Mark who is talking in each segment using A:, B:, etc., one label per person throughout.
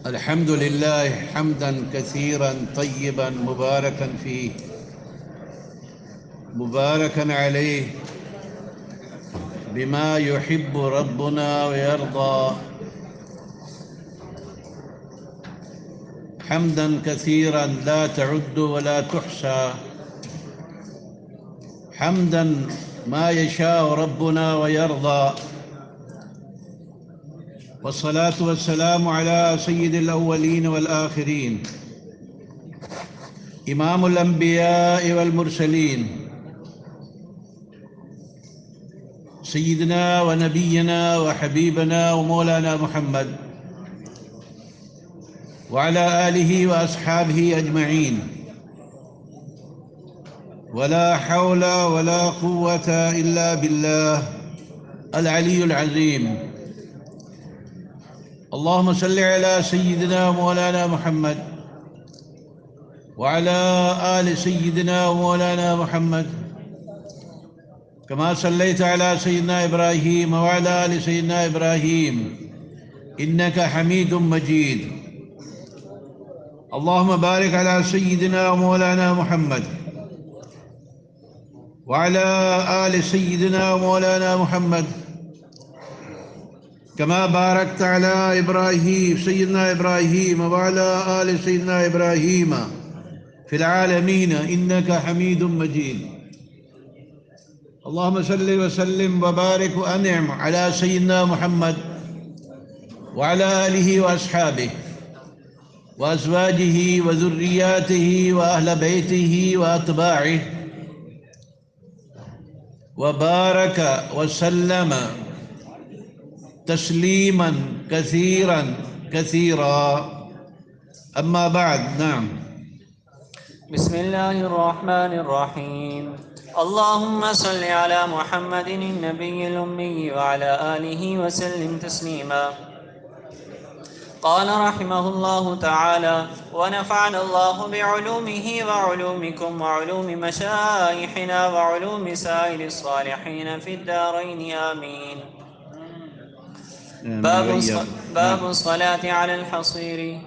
A: الحمد لله حمدا كثيرا طيبا مباركا فيه مباركا عليه بما يحب ربنا ويرضى حمدا كثيرا لا تعد ولا تحصى حمدا ما يشاء ربنا ويرضى والصلاة والسلام على سيد الأولين والآخرين إمام الأنبياء والمرسلين سيدنا ونبينا وحبيبنا ومولانا محمد وعلى آله وأصحابه أجمعين ولا حول ولا قوة إلا بالله العلي العظيم. اللهم صل على سيدنا ومولانا محمد وعلى آل سيدنا ومولانا محمد كما صليت على سيدنا إبراهيم وعلى آل سيدنا إبراهيم إنك حميد مجيد. اللهم بارك على سيدنا ومولانا محمد وعلى آل سيدنا ومولانا محمد كما باركت على إبراهيم سيدنا إبراهيم وعلى آل سيدنا إبراهيم في العالمين إنك حميد مجيد. اللهم صل وسلم وبارك وأنعم على سيدنا محمد وعلى آله وأصحابه وأزواجه وذرياته وأهل بيته وأتباعه وبارك وسلم تسليما كثيرا كثيرا. أما بعد. نعم.
B: بسم الله الرحمن الرحيم. اللهم صل على محمد النبي الأمي وعلى آله وسلم تسليما. قال رحمه الله تعالى: ونفعنا الله بعلومه وعلومكم وعلوم مشايخنا وعلوم سائر الصالحين في الدارين آمين. باب الصلاة على الحصير.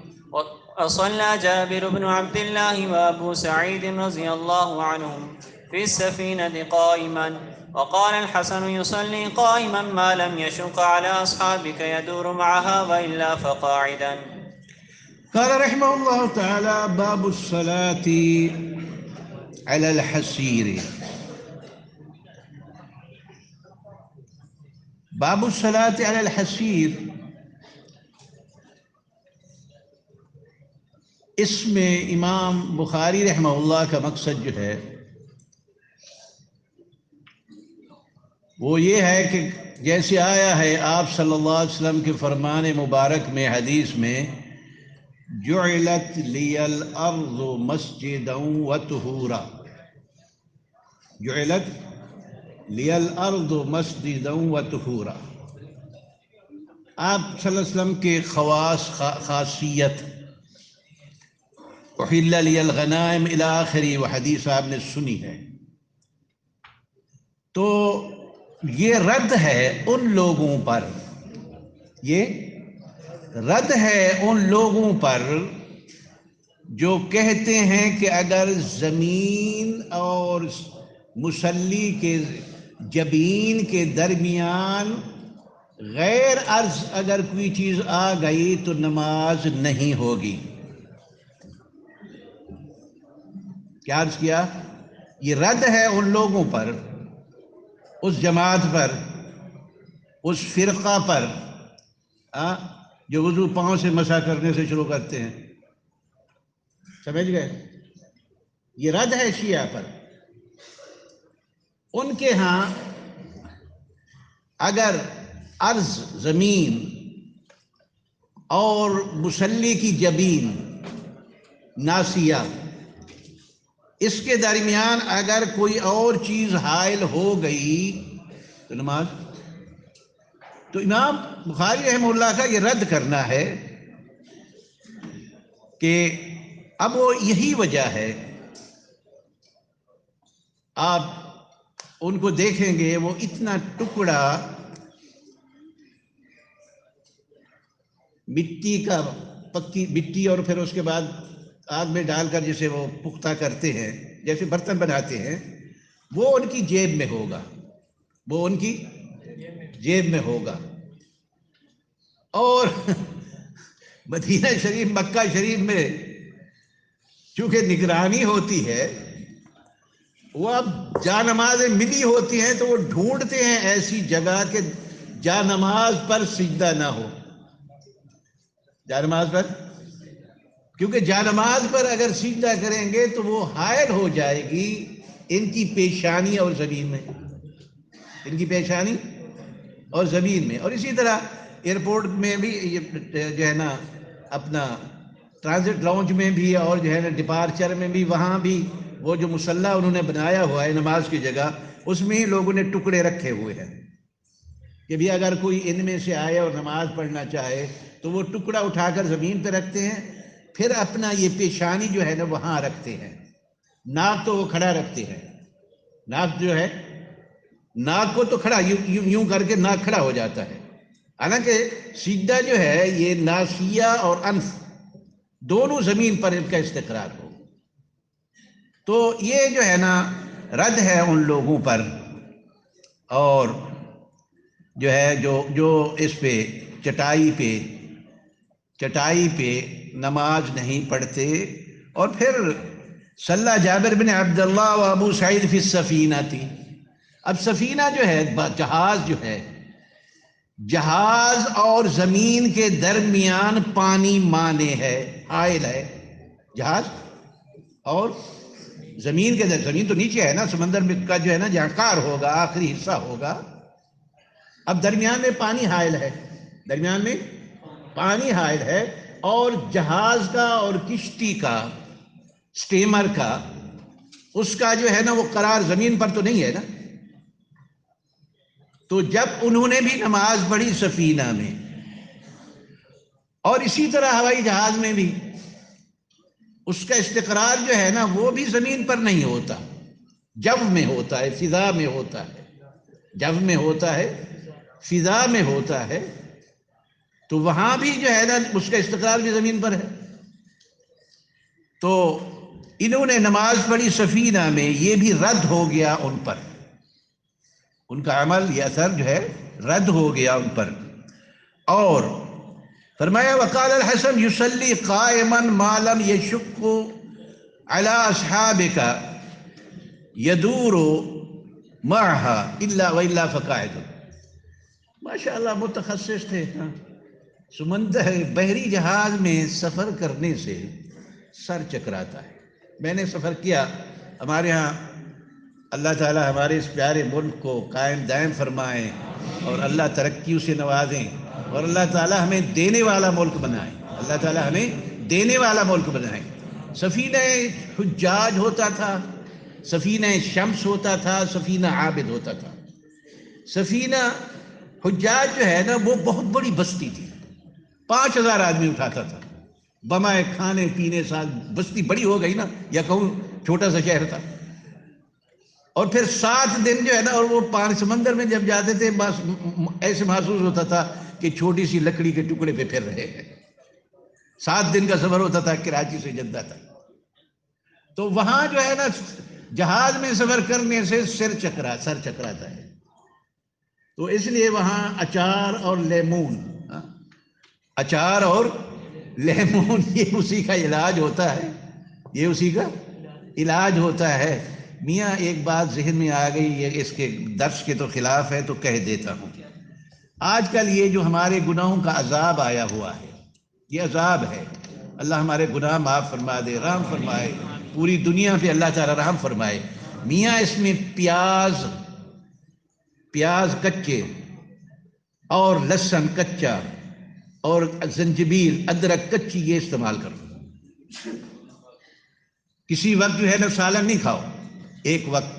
B: وصلى جابر بن عبد الله وأبو سعيد رضي الله عنهم في السفينة قائما، وقال الحسن: يصلي قائما ما لم يشق على أصحابك يدور معها وإلا فقاعدا.
A: قال رحمه الله تعالى: باب الصلاة على الحصير. باب الصلاة على الحصير اس میں امام بخاری رحمہ اللہ کا مقصد جو ہے وہ یہ ہے کہ جیسے آیا ہے آپ صلی اللہ علیہ وسلم کے فرمان مبارک میں حدیث میں: جعلت لی الارض مسجدا وطہورا، جعلت لی الارض مسجدا وطہورا. آپ صلی اللہ علیہ وسلم کے خاصیت احل لی الغنائم الی آخری وہ حدیث آپ نے سنی ہے. تو یہ رد ہے ان لوگوں پر، یہ رد ہے ان لوگوں پر جو کہتے ہیں کہ اگر زمین اور مصلی کے جبین کے درمیان غیر عرض اگر کوئی چیز آ گئی تو نماز نہیں ہوگی. کیا عرض کیا؟ یہ رد ہے ان لوگوں پر، اس جماعت پر، اس فرقہ پر جو وضو پاؤں سے مسح کرنے سے شروع کرتے ہیں. سمجھ گئے؟ یہ رد ہے شیعہ پر. ان کے ہاں اگر عرض زمین اور مصلی کی جبین ناسیہ اس کے درمیان اگر کوئی اور چیز حائل ہو گئی تو نماز. تو امام بخاری رحمہ اللہ کا یہ رد کرنا ہے کہ اب وہ یہی وجہ ہے. آپ ان کو دیکھیں گے وہ اتنا ٹکڑا مٹی کا پکی مٹی اور پھر اس کے بعد آگ میں ڈال کر جسے وہ پختہ کرتے ہیں، جیسے برتن بناتے ہیں، وہ ان کی جیب میں ہوگا، وہ ان کی جیب میں ہوگا۔ اور مدینہ شریف، مکہ شریف میں چونکہ نگرانی ہوتی ہے، وہ اب جا نمازیں ملی ہوتی ہیں تو وہ ڈھونڈتے ہیں ایسی جگہ کہ جا نماز پر سجدہ نہ ہو، جا نماز پر، کیونکہ جا نماز پر اگر سجدہ کریں گے تو وہ حائل ہو جائے گی ان کی پیشانی اور زمین میں، ان کی پیشانی اور زمین میں۔ اور اسی طرح ایئرپورٹ میں بھی جو ہے نا اپنا ٹرانزٹ لاؤنج میں بھی، اور جو ہے نا ڈپارچر میں بھی، وہاں بھی وہ جو مصلی انہوں نے بنایا ہوا ہے نماز کی جگہ، اس میں ہی لوگوں نے ٹکڑے رکھے ہوئے ہیں کہ بھی اگر کوئی ان میں سے آئے اور نماز پڑھنا چاہے تو وہ ٹکڑا اٹھا کر زمین پہ رکھتے ہیں، پھر اپنا یہ پیشانی جو ہے نا وہاں رکھتے ہیں، ناک تو وہ کھڑا رکھتے ہیں، ناک جو ہے، ناک کو تو کھڑا یوں کر کے ناک کھڑا ہو جاتا ہے، حالانکہ سجدہ جو ہے یہ ناصیہ اور انف دونوں زمین پر ان کا استقرار ہو۔ تو یہ جو ہے نا رد ہے ان لوگوں پر، اور جو ہے جو اس پہ چٹائی پہ نماز نہیں پڑھتے۔ اور پھر صلی جابر بن عبداللہ و ابو سعید فی السفینہ تھی۔ اب سفینہ جو ہے، جہاز جو ہے، جہاز اور زمین کے درمیان پانی مانے ہے، حائل ہے جہاز، اور زمین کے زمین تو نیچے ہے نا، سمندر میں کا جو ہے نا جہاں کار ہوگا، آخری حصہ ہوگا، اب درمیان میں پانی حائل ہے، درمیان میں پانی حائل ہے، اور جہاز کا اور کشتی کا، سٹیمر کا، اس کا جو ہے نا وہ قرار زمین پر تو نہیں ہے نا۔ تو جب انہوں نے بھی نماز پڑھی سفینہ میں، اور اسی طرح ہوائی جہاز میں بھی، اس کا استقرار جو ہے نا وہ بھی زمین پر نہیں ہوتا، جو میں ہوتا ہے، فضا میں ہوتا ہے، جو میں ہوتا ہے، فضا میں ہوتا ہے، تو وہاں بھی جو ہے نا اس کا استقرار بھی زمین پر ہے۔ تو انہوں نے نماز پڑھی سفینہ میں، یہ بھی رد ہو گیا ان پر، ان کا عمل، یہ اثر جو ہے رد ہو گیا ان پر۔ اور فرمایا وقال الحسن یصلی قائما ما لم یشق علی اصحابک یدور معها الا والا فقاعد۔ ماشاء اللہ متخصص تھے، سمندر بحری جہاز میں سفر کرنے سے سر چکراتا ہے۔ میں نے سفر کیا، ہمارے ہاں اللہ تعالی ہمارے اس پیارے ملک کو قائم دائم فرمائیں، اور اللہ ترقیوں سے نوازیں، اور اللہ تعالی ہمیں دینے والا ملک بنائیں، اللہ تعالی ہمیں دینے والا ملک بنائیں۔ سفینہ حجاج ہوتا تھا، سفینہ شمس ہوتا تھا، سفینہ عابد ہوتا تھا۔ سفینہ حجاج جو ہے نا وہ بہت بڑی بستی تھی، 5000 آدمی اٹھاتا تھا، بمائے کھانے پینے ساتھ، بستی بڑی ہو گئی نا، یا کہوں چھوٹا سا شہر تھا۔ اور پھر 7 دن جو ہے نا، اور وہ سمندر میں جب جاتے تھے بس ایسے محسوس ہوتا تھا کہ چھوٹی سی لکڑی کے ٹکڑے پہ پھر رہے ہیں۔ 7 دن کا سفر ہوتا تھا کراچی سے جدہ تک۔ تو وہاں جو ہے نا جہاز میں سفر کرنے سے سر چکراتا ہے، تو اس لیے وہاں اچار اور لیمون، اچار اور لیمون یہ اسی کا علاج ہوتا ہے، یہ اسی کا علاج ہوتا ہے۔ میاں ایک بات ذہن میں آ گئی، یہ اس کے درس کے تو خلاف ہے تو کہہ دیتا ہوں۔ آج کل یہ جو ہمارے گناہوں کا عذاب آیا ہوا ہے، یہ عذاب ہے، اللہ ہمارے گناہ معاف فرما دے، رحم فرمائے، پوری دنیا پہ اللہ تعالی رحم فرمائے۔ میاں اس میں پیاز کچے اور لہسن کچا اور زنجبیل ادرک کچی یہ استعمال کرو۔ کسی وقت جو ہے نا سالن نہیں کھاؤ، ایک وقت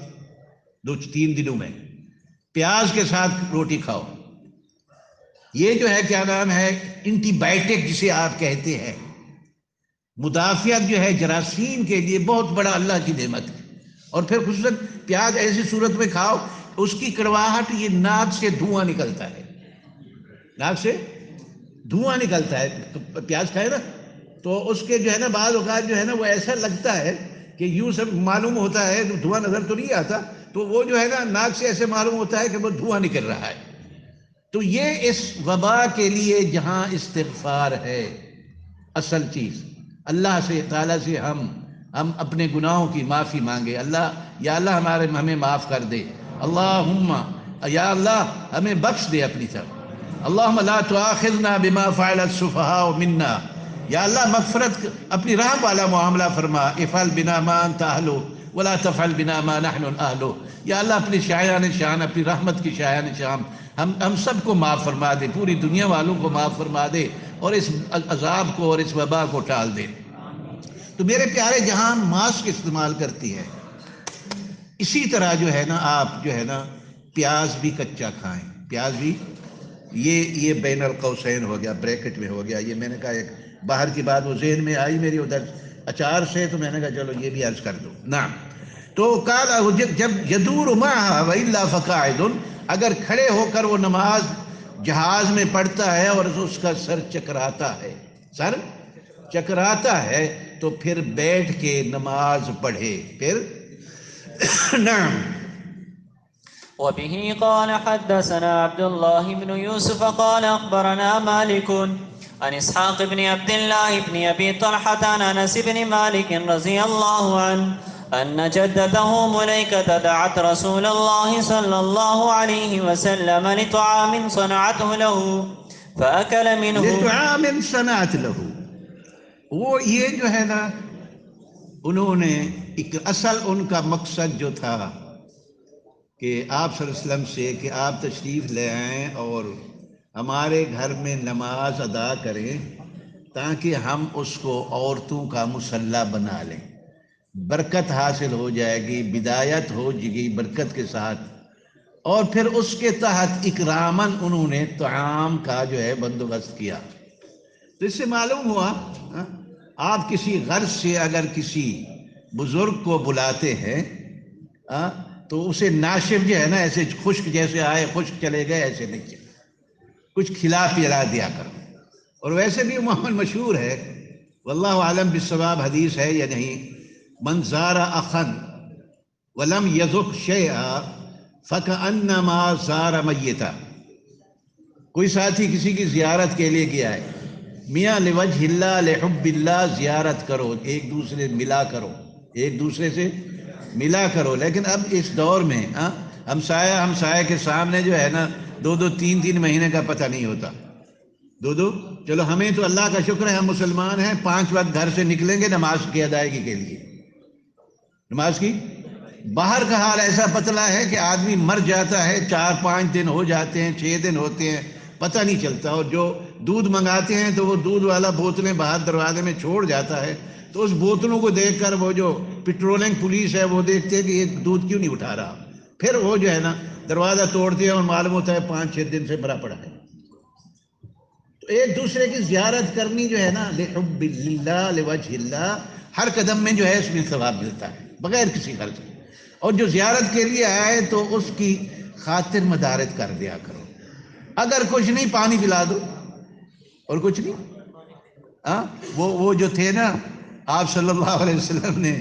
A: 2-3 دنوں میں پیاز کے ساتھ روٹی کھاؤ۔ یہ جو ہے کیا نام ہے، اینٹی بائیوٹک جسے آپ کہتے ہیں، مدافعت جو ہے جراثیم کے لیے بہت بڑا اللہ کی نعمت ہے۔ اور پھر خصوصاً پیاز ایسی صورت میں کھاؤ، اس کی کڑواہٹ یہ ناک سے دھواں نکلتا ہے، ناک سے دھواں نکلتا ہے، تو پیاز کھائے نا تو اس کے جو ہے نا بعض اوقات جو ہے نا وہ ایسا لگتا ہے کہ یوں سب معلوم ہوتا ہے، دھواں نظر تو نہیں آتا، تو وہ جو ہے نا ناک سے ایسے معلوم ہوتا ہے کہ وہ دھواں نکل رہا ہے۔ تو یہ اس وبا کے لیے جہاں استغفار ہے اصل چیز، اللہ سے تعالیٰ سے ہم اپنے گناہوں کی معافی مانگے، اللہ یا اللہ ہمیں معاف کر دے، اللہم یا اللہ ہمیں بخش دے اپنی طرف، اللہم لا تؤاخذنا بما فعل السفہاء منا، یا اللہ مغفرت اپنی رحم والا معاملہ فرما، افعل بنا ما انت اہلہ ولا تفعل بنا ما نحن اہلہ، یا اللہ اپنی شایان شان، اپنی رحمت کی شایان شان ہم سب کو معاف فرما دے، پوری دنیا والوں کو معاف فرما دے، اور اس عذاب کو اور اس وبا کو ٹال دے۔ تو میرے پیارے، جہاں ماسک استعمال کرتی ہے، اسی طرح جو ہے نا آپ جو ہے نا پیاز بھی کچا کھائیں، پیاز بھی، یہ بین القوسین ہو گیا، بریکٹ میں ہو گیا، یہ میں نے کہا ایک باہر کی بات وہ ذہن میں آئی میری ادھر اچار سے، تو میں نے کہا چلو یہ بھی عرض کر دوں۔ نعم، تو جب یدور معها والا فقاعد، اگر کھڑے ہو کر وہ نماز جہاز میں پڑھتا ہے اور اس کا سر چکراتا ہے، سر چکراتا ہے، تو پھر بیٹھ کے نماز پڑھے، پھر نعم۔
B: وبه قال حدثنا عبد الله بن يوسف قال أخبرنا مالك عن إسحاق بن عبد الله بن أبي طلحة عن أنس بن مالك رضي الله عنه أن جدته مليكة دعت رسول الله صلى الله عليه وسلم لطعام صنعته له فأكل منه،
A: لطعام صنعت له، وہ یہ جو ہے نا انہوں نے ایک اصل ان کا مقصد جو تھا کہ آپ صلی اللہ علیہ وسلم سے کہ آپ تشریف لے آئیں اور ہمارے گھر میں نماز ادا کریں تاکہ ہم اس کو عورتوں کا مصلی بنا لیں، برکت حاصل ہو جائے گی، بدایت ہو جائے گی برکت کے ساتھ، اور پھر اس کے تحت اکراماً انہوں نے طعام کا جو ہے بندوبست کیا۔ تو اس سے معلوم ہوا آپ کسی غرض سے اگر کسی بزرگ کو بلاتے ہیں تو اسے ناشف جو ہے نا ایسے خشک جیسے آئے خشک چلے گئے ایسے نہیں چلے، کچھ کھلا پلا دیا کرو۔ اور ویسے بھی محمد مشہور ہے، واللہ عالم بالصواب، حدیث ہے یا نہیں، من زار اخا ولم یذق شیئا فکأنما زار میتا، کوئی ساتھی کسی کی زیارت کے لیے گیا ہے، میاں لوجہ اللہ لحب اللہ زیارت کرو، ایک دوسرے ملا کرو، ایک دوسرے سے ملا کرو، لیکن اب اس دور میں ہمسایہ کے سامنے جو ہے نا 2-3 مہینے کا پتہ نہیں ہوتا، چلو ہمیں تو اللہ کا شکر ہے ہم مسلمان ہیں، 5 وقت گھر سے نکلیں گے نماز کی ادائیگی کے لیے، نماز کی۔ باہر کا حال ایسا پتلا ہے کہ آدمی مر جاتا ہے، 4-5 دن ہو جاتے ہیں، 6 دن ہوتے ہیں، پتہ نہیں چلتا، اور جو دودھ منگاتے ہیں تو وہ دودھ والا بوتلیں باہر دروازے میں چھوڑ جاتا ہے، تو اس بوتلوں کو دیکھ کر وہ جو پیٹرولنگ پولیس ہے وہ دیکھتے ہیں کہ یہ دودھ کیوں نہیں اٹھا رہا، پھر وہ جو ہے نا دروازہ توڑتے ہیں اور معلوم ہوتا ہے 5-6 دن سے بھرا پڑا ہے۔ تو ایک دوسرے کی زیارت کرنی جو ہے نا لحب اللہ لوجہ اللہ، ہر قدم میں جو ہے اس میں ثواب ملتا ہے بغیر کسی غرض کے، اور جو زیارت کے لیے آئے تو اس کی خاطر مدارت کر دیا کرو، اگر کچھ نہیں پانی پلا دو، اور کچھ نہیں۔ وہ جو تھے نا آپ صلی اللہ علیہ وسلم نے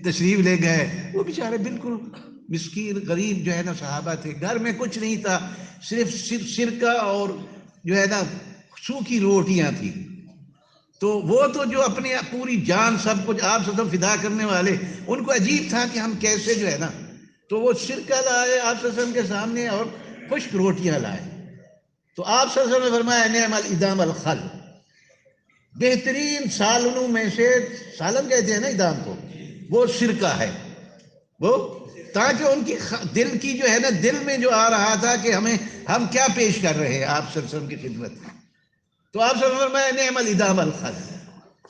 A: تشریف لے گئے، وہ بیچارے بالکل مسکین غریب جو ہے نا صحابہ تھے، گھر میں کچھ نہیں تھا، صرف سرکہ اور جو ہے نا سوکھی روٹیاں تھیں، تو وہ تو جو اپنی پوری جان سب کچھ آپ سے فدا کرنے والے، ان کو عجیب تھا کہ ہم کیسے جو ہے نا، تو وہ سرکہ لائے آپ صلی اللہ علیہ وسلم کے سامنے اور خشک روٹیاں لائے، تو آپ صلی اللہ علیہ وسلم نے فرمایا نعم الادام الخل، بہترین سالنوں میں سے، سالن کہتے ہیں نا ادام کو، وہ سرکہ ہے، وہ تاکہ ان کی دل کی جو ہے نا، دل میں جو آ رہا تھا کہ ہم کیا پیش کر رہے ہیں آپ صلی اللہ علیہ وسلم کی خدمت میں، تو آپ صلی اللہ علیہ وسلم فرمایا نعم الادام الخل۔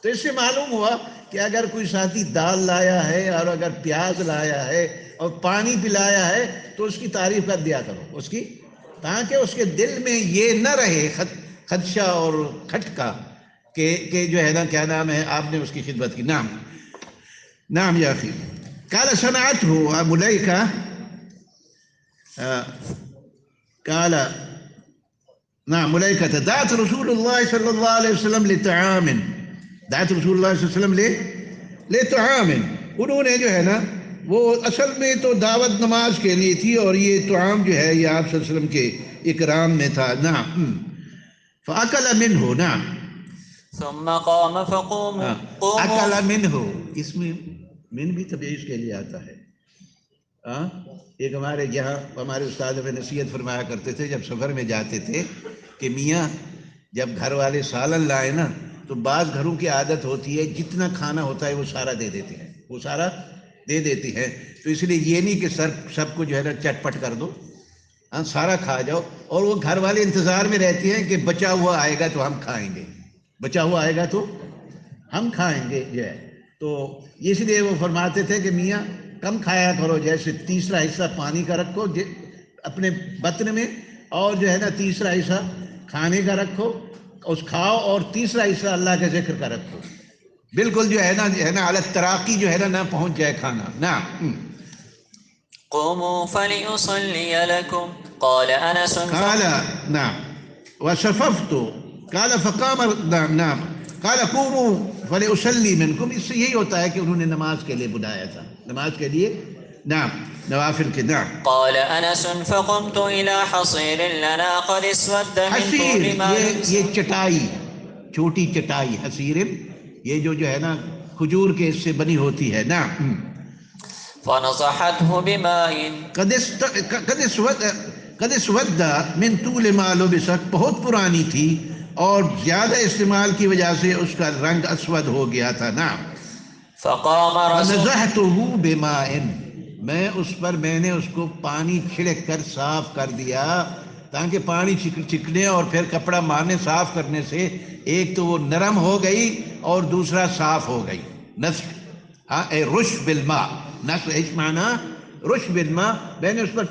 A: تو اس سے معلوم ہوا کہ اگر کوئی ساتھی دال لایا ہے اور اگر پیاز لایا ہے اور پانی پلایا ہے تو اس کی تعریف کر دیا کرو، اس کی، تاکہ اس کے دل میں یہ نہ رہے خدشہ اور کھٹکا کہ جو ہے نا کیا نام ہے آپ نے اس کی خدمت کی۔ نعم یا اخی، قال صنعته ملائکہ، قال نعم ملائکہ دعت رسول اللہ صلی اللہ علیہ وسلم لطعام، دعت رسول اللہ صلی اللہ علیہ وسلم لے طعام، انہوں نے جو ہے نا وہ اصل میں تو دعوت نماز کے لیے تھی، اور یہ طعام جو ہے یہ آپ صلی اللہ علیہ وسلم کے اکرام میں تھا. نعم. فاکل منہ. نعم.
B: ثم قام فقوموا
A: اکل منہ، اس میں من بھی تبعیض کے لیے آتا ہے. ایک ہمارے یہاں ہمارے استاد ہمیں نصیحت فرمایا کرتے تھے جب سفر میں جاتے تھے کہ میاں جب گھر والے سالن لائے نا تو بعض گھروں کی عادت ہوتی ہے جتنا کھانا ہوتا ہے وہ سارا دے دیتے ہیں، وہ سارا دے دیتی ہے. تو اس لیے یہ نہیں کہ سب کو جو ہے نا چٹ پٹ کر دو، سارا کھا جاؤ. اور وہ گھر والے انتظار میں رہتے ہیں کہ بچا ہوا آئے گا تو ہم کھائیں گے، بچا ہوا آئے گا تو ہم کھائیں گے جو ہے. تو اس لیے وہ فرماتے تھے کہ میاں کم کھایا کرو، جیسے تیسرا حصہ پانی کا رکھو اپنے بطن میں، اور جو ہے نا تیسرا حصہ کھانے کا رکھو، اس کھاؤ، اور تیسرا حصہ اللہ کے ذکر کا رکھو. بالکل جو ہے نا علی التراقی جو ہے نا نہ پہنچ جائے کھانا. نعم.
B: قوموا فليصلي لكم قال انس
A: قال نعم وصففت قال فقام. نعم. قال قوموا فلأصلي منكم. اس سے یہی ہوتا ہے کہ انہوں نے نماز کے لیے بلایا تھا، نماز کے لیے. نعم. نوافل کے. نعم.
B: قال انس فقمت الى حصير لنا قد اسود من
A: حصیر
B: طول ما
A: یہ چٹائی، چھوٹی چٹائی. حصیر یہ جو ہے نا کھجور کے اس سے بنی ہوتی ہے. نعم.
B: فنصحته بماء
A: قد اسود من طول ما لبست، بہت پرانی تھی اور زیادہ استعمال کی وجہ سے اس کا رنگ اسود ہو گیا تھا. نعم.
B: فقام رسول
A: فنزحته بماء، میں نے اس کو پانی چھڑک کر صاف کر دیا، تاکہ پانی چھکنے اور پھر کپڑا مارنے صاف کرنے سے ایک تو وہ نرم ہو گئی اور دوسرا صاف ہو گئی. نسخ رش بالماء، نسخ اس معنی رش بالماء. میں نے اس پر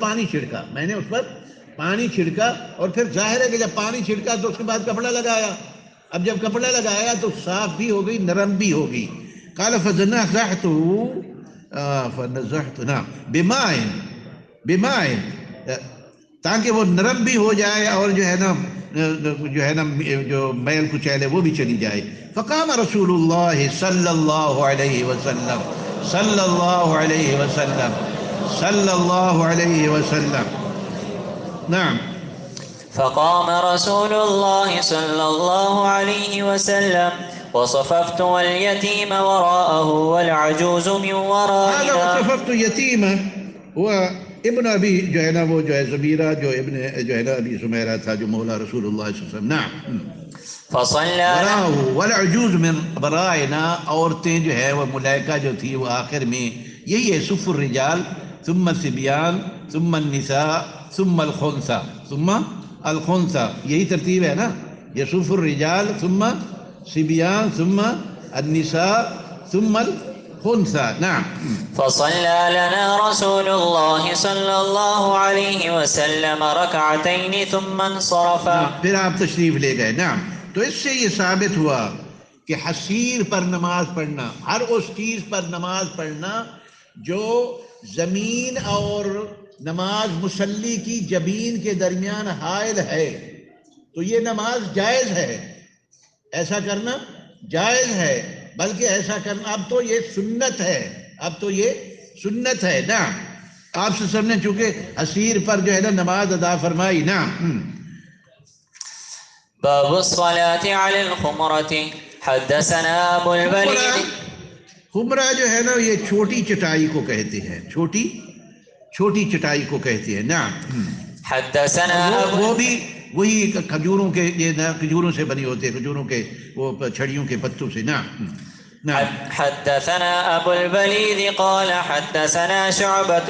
A: پانی چھڑکا اور پھر ظاہر ہے کہ جب پانی چھڑکا تو اس کے بعد کپڑا لگایا. اب جب کپڑا لگایا تو صاف بھی ہو گئی، نرم بھی ہو گئی. قال فنزحت نعم بماء تاکہ وہ نرم بھی ہو جائے اور جو ہے نا جو میل کچیل ہے وہ بھی چلی جائے. فقام رسول اللہ صلی اللہ علیہ وسلم صلی اللہ علیہ وسلم صلی اللہ علیہ وسلم. نعم.
B: فقام رسول الله صلى الله عليه وسلم وصففت واليتيم وراءه والعجوز من ورائنا.
A: وصففت یتیمہ، وہ ابن ابی جو ہے نا وہ جو ہے زبیرہ جو ابن جو ہے نا ابی زمیرہ تھا جو مولا رسول اللہ صلی اللہ علیہ وسلم. نعم.
B: فصلى
A: وراءه والعجوز من ورائنا، عورتیں جو ہے وہ ملائکہ جو تھی وہ آخر میں یہی ہے صف الرجال ثم الصبیان ثم النساء ثم الخنثى ثم الخنثى، یہی ترتیب ہے نا، یصف الرجال ثم صبیان ثم النساء ثم الخنثى. نعم.
B: فصلى لنا رسول الله صلى الله عليه وسلم ركعتين ثم انصرف.
A: پھر آپ تشریف لے گئے. نعم. تو اس سے یہ ثابت ہوا کہ حصیر پر نماز پڑھنا، ہر اس چیز پر نماز پڑھنا جو زمین اور نماز مصلی کی جبین کے درمیان حائل ہے، تو یہ نماز جائز ہے، ایسا کرنا جائز ہے، بلکہ ایسا کرنا اب تو یہ سنت ہے. نا آپ سے سب نے چونکہ حصیر پر جو ہے نا نماز ادا فرمائی. نا
B: باب الصلاة على الخمرة. حدثنا ابو الوليد.
A: خمرہ جو ہے نا یہ چھوٹی چٹائی کو کہتے ہیں، چھوٹی چٹائی کو کہتے ہیں. نعم.
B: حدثنا
A: وہ بھی وہی کھجوروں کے کھجوروں سے بنی ہوتے ہیں، کھجوروں کے وہ چھڑیوں کے پتوں سے. نعم.
B: حدثنا ابو الوليد قال حدثنا شعبة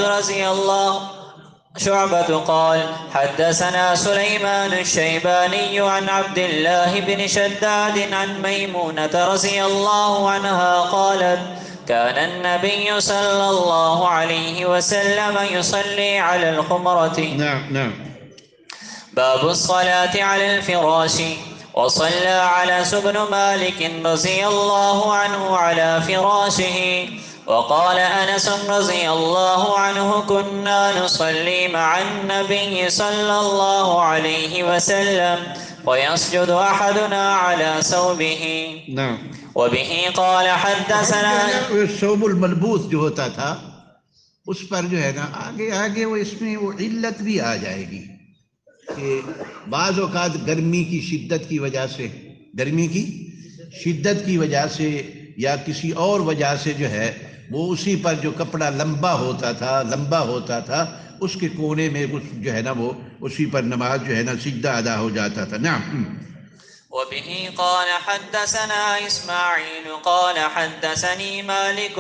B: قال حدثنا سليمان الشيباني عن عبد الله بن شداد عن ميمونة رضي الله عنها قالت كان النبي صلى الله عليه وسلم يصلي على الخمرة.
A: نعم.
B: باب الصلاة على الفراش. وصلى على بن مالك رضي الله عنه على فراشه وقال أنس رضي الله عنه كنا نصلي مع النبي صلى الله عليه وسلم ويسجد أحدنا على ثوبه.
A: نعم.
B: وبه قال حدثنا.
A: ثوب الملبوس جو ہوتا تھا اس پر جو ہے نا آگے وہ اس میں وہ علت بھی آ جائے گی کہ بعض اوقات گرمی کی شدت کی وجہ سے یا کسی اور وجہ سے جو ہے وہ اسی پر جو کپڑا لمبا ہوتا تھا اس کے کونے میں جو ہے نا وہ اسی پر نماز جو ہے نا سجدہ ادا ہو جاتا تھا. نعم.
B: وبه قال حدثنا إسماعيل قال حدثني مالك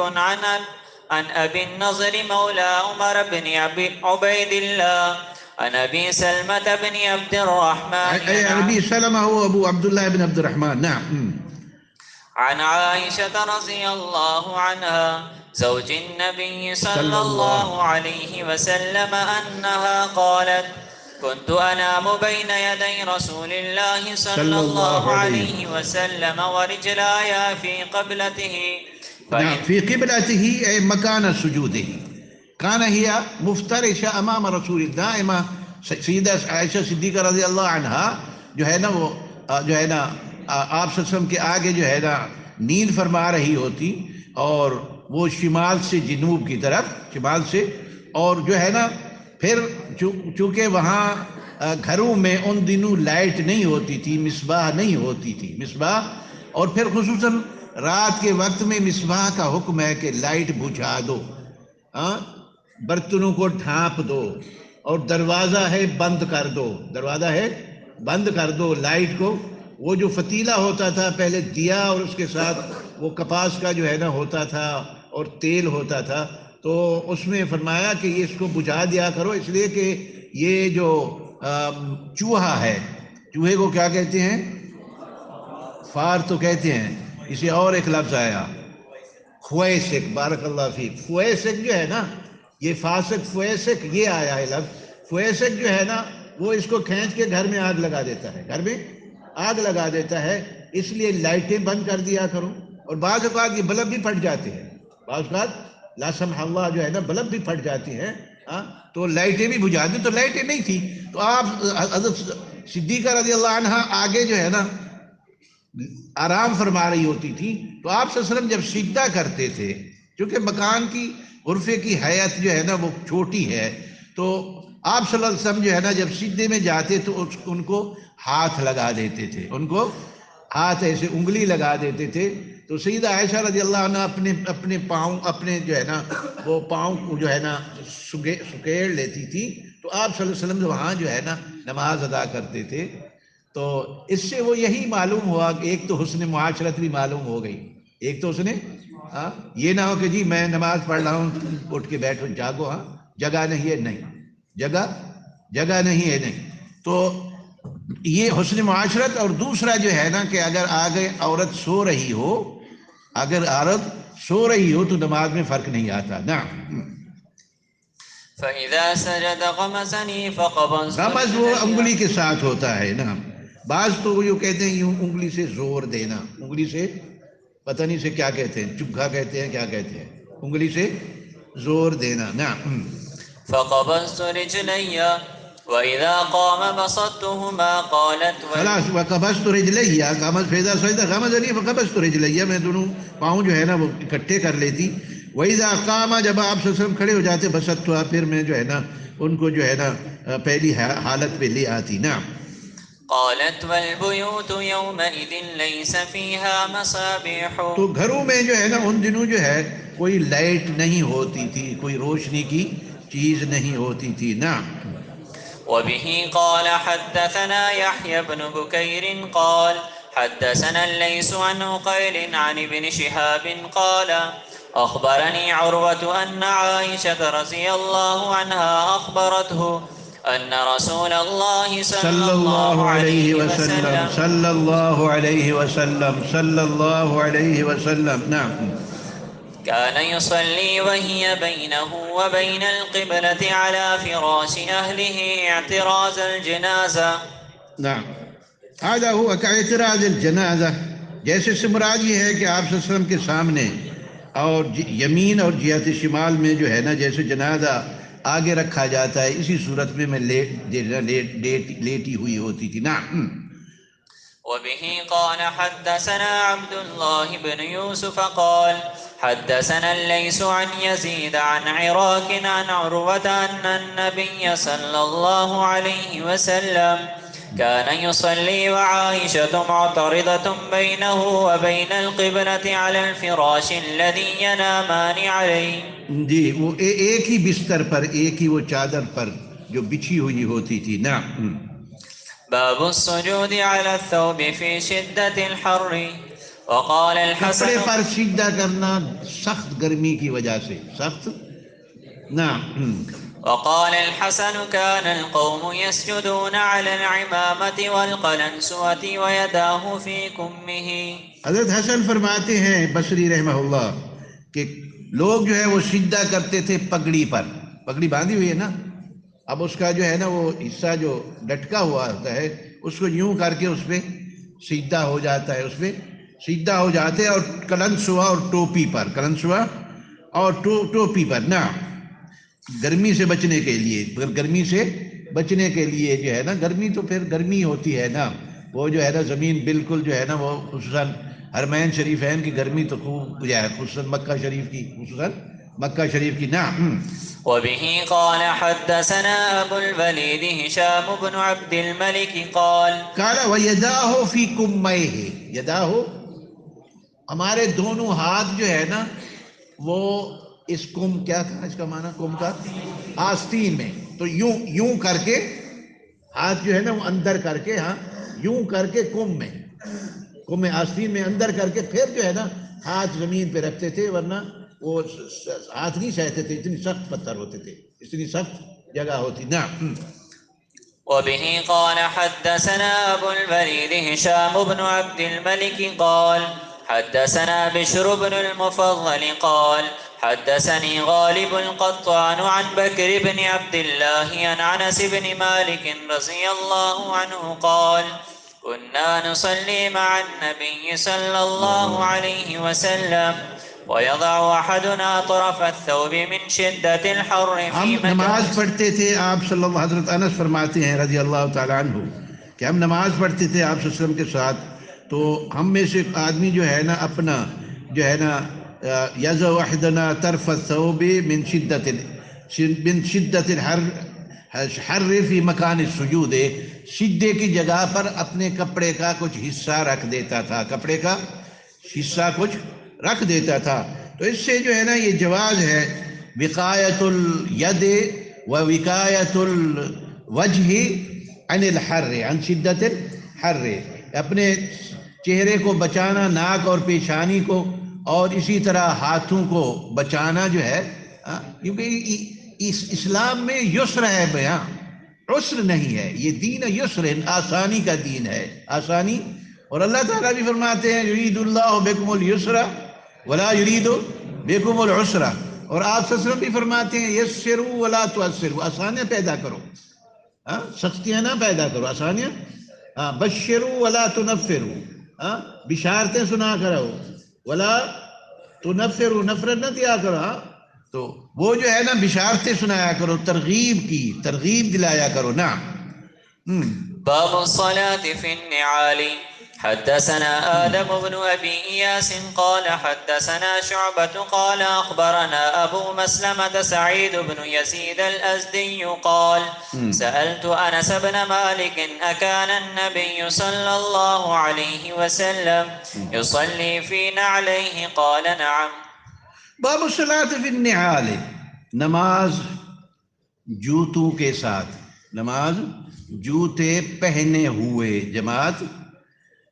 B: عن أبي النضر مولى عمر بن عبيد الله عن أبي سلمة بن عبد الرحمن.
A: أبي سلمة هو أبو عبد الله بن عبد الرحمن. نعم.
B: عن عائشة رضي الله عنها زوج النبي صلى الله عليه وسلم أنها قالت كنت أنام بين يدي رسول الله صلى الله عليه وسلم ورجلاي في قبلته.
A: في قبلته أي مكان سجوده. كان هي مفترشة أمام رسول الله دائما. سیدہ عائشہ صدیقہ رضی اللہ عنہا جو ہے نا وہ جو ہے نا آپ صلی اللہ علیہ وسلم کے آگے جو ہے نا نیند فرما رہی ہوتی اور وہ شمال سے جنوب کی طرف شمال سے اور جو ہے نا پھر چونکہ وہاں گھروں میں ان دنوں لائٹ نہیں ہوتی تھی مصباح نہیں ہوتی تھی مصباح اور پھر خصوصاً رات کے وقت میں مصباح کا حکم ہے کہ لائٹ بجھا دو برتنوں کو ڈھانپ دو اور دروازہ ہے بند کر دو لائٹ کو. وہ جو فتیلہ ہوتا تھا پہلے دیا اور اس کے ساتھ وہ کپاس کا جو ہے نا ہوتا تھا اور تیل ہوتا تھا تو اس میں فرمایا کہ یہ اس کو بجھا دیا کرو اس لیے کہ یہ جو چوہا ہے چوہے کو کیا کہتے ہیں فار تو کہتے ہیں اسے اور ایک لفظ آیا خویسک. بارک اللہ فیک. خویسک جو ہے نا یہ فاسق فویسک یہ آیا ہے لفظ. فویسک جو ہے نا وہ اس کو کھینچ کے گھر میں آگ لگا دیتا ہے اس لیے لائٹیں بند کر دیا کرو. اور بعض اوقات یہ بلب بھی پھٹ جاتے ہیں بعض اوقات لا سمح اللہ جو ہے نا بلب بھی پھٹ جاتی ہیں تو لائٹیں بھی بجھا دیں. تو لائٹیں نہیں تھی تو آپ حضرت صدیقہ رضی اللہ عنہ آگے جو ہے نا آرام فرما رہی ہوتی تھی تو آپ صلی اللہ علیہ وسلم جب سجدہ کرتے تھے چونکہ مکان کی غرفے کی حیت جو ہے نا وہ چھوٹی ہے تو آپ صلی اللہ علیہ وسلم جو ہے نا جب سجدے میں جاتے تو ان کو ہاتھ لگا دیتے تھے ایسے انگلی لگا دیتے تھے. تو سیدہ عائشہ رضی اللہ عنہ اپنے پاؤں اپنے جو ہے نا وہ پاؤں کو جو ہے نا سکیڑ لیتی تھی تو آپ صلی اللہ علیہ وسلم وہاں جو ہے نا نماز ادا کرتے تھے. تو اس سے وہ یہی معلوم ہوا کہ ایک تو حسن معاشرت بھی معلوم ہو گئی ایک تو یہ نہ ہو کہ جی میں نماز پڑھ رہا ہوں اٹھ کے بیٹھو جاگو جگہ نہیں ہے نہیں. تو یہ حسن معاشرت. اور دوسرا جو ہے نا کہ اگر آگے عورت سو رہی ہو تو نماز میں فرق نہیں آتا. نعم.
B: فَإِذَا سَجَدَ غَمَزَنِي فَقَبَضْتُ
A: غمز وہ انگلی کے ساتھ ہوتا ہے. نعم. بعض تو وہ جو کہتے ہیں یوں انگلی سے زور دینا انگلی سے پتہ نہیں سے کیا کہتے ہیں چبھا کہتے ہیں کیا کہتے ہیں انگلی سے زور دینا. نعم.
B: فَقَبَضْتُ رِجْلَيَّ وَإِذَا قَامَ بَسَطْتُهُمَا قَالَتْ
A: خلاص وَقَبَضْتُ رِجْلَيَّ غمز فیضا سجدہ غمز علی فَقَبَضْتُ رِجْلَيَّ میں دونوں پاؤں جو ہے نا وہ اکٹھے کر لیتی. وَإِذَا قَامَ جب آپ صلی اللہ علیہ وسلم کھڑے ہو جاتے بسطتها پھر میں جو ہے نا ان کو جو ہے نا پہلی حالت پہ لے آتی. نعم.
B: قالت والبيوت يومئذ ليس فيها مصابيح.
A: تو گھروں میں جو ہے نا ان دنوں جو ہے کوئی لائٹ نہیں ہوتی تھی کوئی روشنی کی چیز نہیں ہوتی تھی. نعم.
B: وبه قال حدثنا يحيى بن بكير قال حدثنا الليث عن عقيل عن ابن شهاب قال أخبرني عروة أن عائشة رضي الله عنها أخبرته أن رسول الله صلى الله عليه
A: وسلم نعم
B: كان يصلي وهي بينه وبين القبلة على فراش أهله اعتراض الجنازة.
A: نعم. هذا هو كاعتراض الجنازة. جیسے سمراج یہ ہے کہ آپ صلی اللہ علیہ وسلم کے سامنے اور یمین اور جہت شمال میں جو ہے نا جیسے جنازہ آگے رکھا جاتا ہے اسی صورت میں لیٹی ہوئی ہوتی تھی. نعم.
B: وبه قال حدثنا عبد الله بن يوسف قال حدثنا الليث عن يزيد عن عراك عن عروة أن النبي صلى الله عليه وسلم كان يصلي وعائشة معترضة بينه وبين القبلة على الفراش الذي ينامان عليه.
A: جی وہ ایک ہی بستر پر ایک ہی وہ چادر پر جو بچھی ہوئی ہوتی تھی. نعم.
B: باب السجود على الثوب في شدة الحر. وقال الحسن
A: کپڑے پر سجدہ کرنا سخت گرمی کی وجہ سے سخت. نعم.
B: وقال الحسن كان القوم يسجدون على العمامة والقلنسوة ويداه في كمه.
A: حضرت حسن فرماتے ہیں بصری رحمہ اللہ کہ لوگ جو ہے وہ سجدہ کرتے تھے پگڑی پر. پگڑی باندھی ہوئی ہے نا، اب اس کا جو ہے نا وہ حصہ جو لٹکا ہوا ہوتا ہے اس کو یوں کر کے اس پہ سجدہ ہو جاتا ہے، اس پہ سجدہ ہو جاتے ہیں. اور کلنسوا اور ٹوپی پر، کلنسوا اور ٹوپی پر نا گرمی سے بچنے کے لیے، گرمی سے بچنے کے لیے جو ہے نا، گرمی تو پھر گرمی ہوتی ہے نا، وہ جو ہے نا زمین بالکل جو ہے نا وہ خصوصاً حرمین شریفین کی گرمی تو خوب جو ہے، خصوصاً مکہ شریف کی، خصوصاً مکہ شریف کی. نعم.
B: وبه قال حدثنا أبو الوليد هشام بن عبد الملك قال
A: قال وَيَدَاهُ فِي كُمَّيْهِ. یداہ ہمارے دونوں ہاتھ جو ہے نا وہ اس کم، کیا تھا اس کا معنی کم کا؟ آستین میں. تو یوں کر کے ہاتھ جو ہے نا وہ اندر کر کے، ہاں یوں کر کے کم میں آستین میں اندر کر کے پھر جو ہے نا ہاتھ زمین پہ رکھتے تھے، ورنہ وہ ہاتھ نہیں سہتے تھے، اتنی سخت پتھر ہوتے تھے، اتنی سخت جگہ ہوتی. نعم.
B: وبه قال حدثنا أبو الوليد هشام بن عبد الملك قال حدثنا بشر بن المفضل قال حدثني غالب القطان عن بكر بن عبد الله عن أنس بن مالك رضي الله عنه قال كنا نصلي مع النبي صلى الله عليه وسلم ويضع أحدنا طرف الثوب من شدة الحر
A: ہم
B: في
A: نماز
B: مكان.
A: پڑھتے تھے آپ صلی اللہ، حضرت انس فرماتے ہیں رضی اللہ تعالیٰ عنہ کہ ہم نماز پڑھتے تھے آپ صلی اللہ علیہ وسلم کے ساتھ، تو ہم میں سے آدمی جو ہے نا اپنا جو ہے نا یضع احدنا طرف الثوب من شدت الحر فی مکان السجود، سجدے کی جگہ پر اپنے کپڑے کا کچھ حصہ رکھ دیتا تھا، کپڑے کا حصہ کچھ رکھ دیتا تھا. تو اس سے جو ہے نا یہ جواز ہے وقایت الید و وقایت الوجہ عن الحر، عن شدت الحر، اپنے چہرے کو بچانا، ناک اور پیشانی کو، اور اسی طرح ہاتھوں کو بچانا جو ہے، کیونکہ اسلام میں یسر ہے بیاں، عسر نہیں ہے. یہ دین یسر ہے، آسانی کا دین ہے، آسانی. اور اللہ تعالیٰ بھی فرماتے ہیں یرید اللہ بکم اليسر ولا یرید بکم العسر. اور آپ صلی اللہ علیہ وسلم بھی فرماتے ہیں یسروا ولا تعسروا، آسانیاں پیدا کرو، سختیاں نہ پیدا کرو، آسانیاں. بشروا ولا تنفروا، بشارتیں سنا کرو، ولا تنفروا، نفرت نہ دیا کرو. تو وہ جو ہے نا بشارتیں سنایا کرو، ترغیب دلایا کرو. نعم.
B: باب الصلاة في النعال. حدثنا آدم بن أبي إياس قال حدثنا شعبة قال أخبرنا أبو مسلمة سعيد بن يزيد الأزدي قال سألت أنس بن مالك أكان النبي صلى الله عليه وسلم يصلي في نعليه قال نعم.
A: باب الصلاة في النعال، نماز جوتوں کے ساتھ، نماز جوتے پہنے ہوئے. جماعت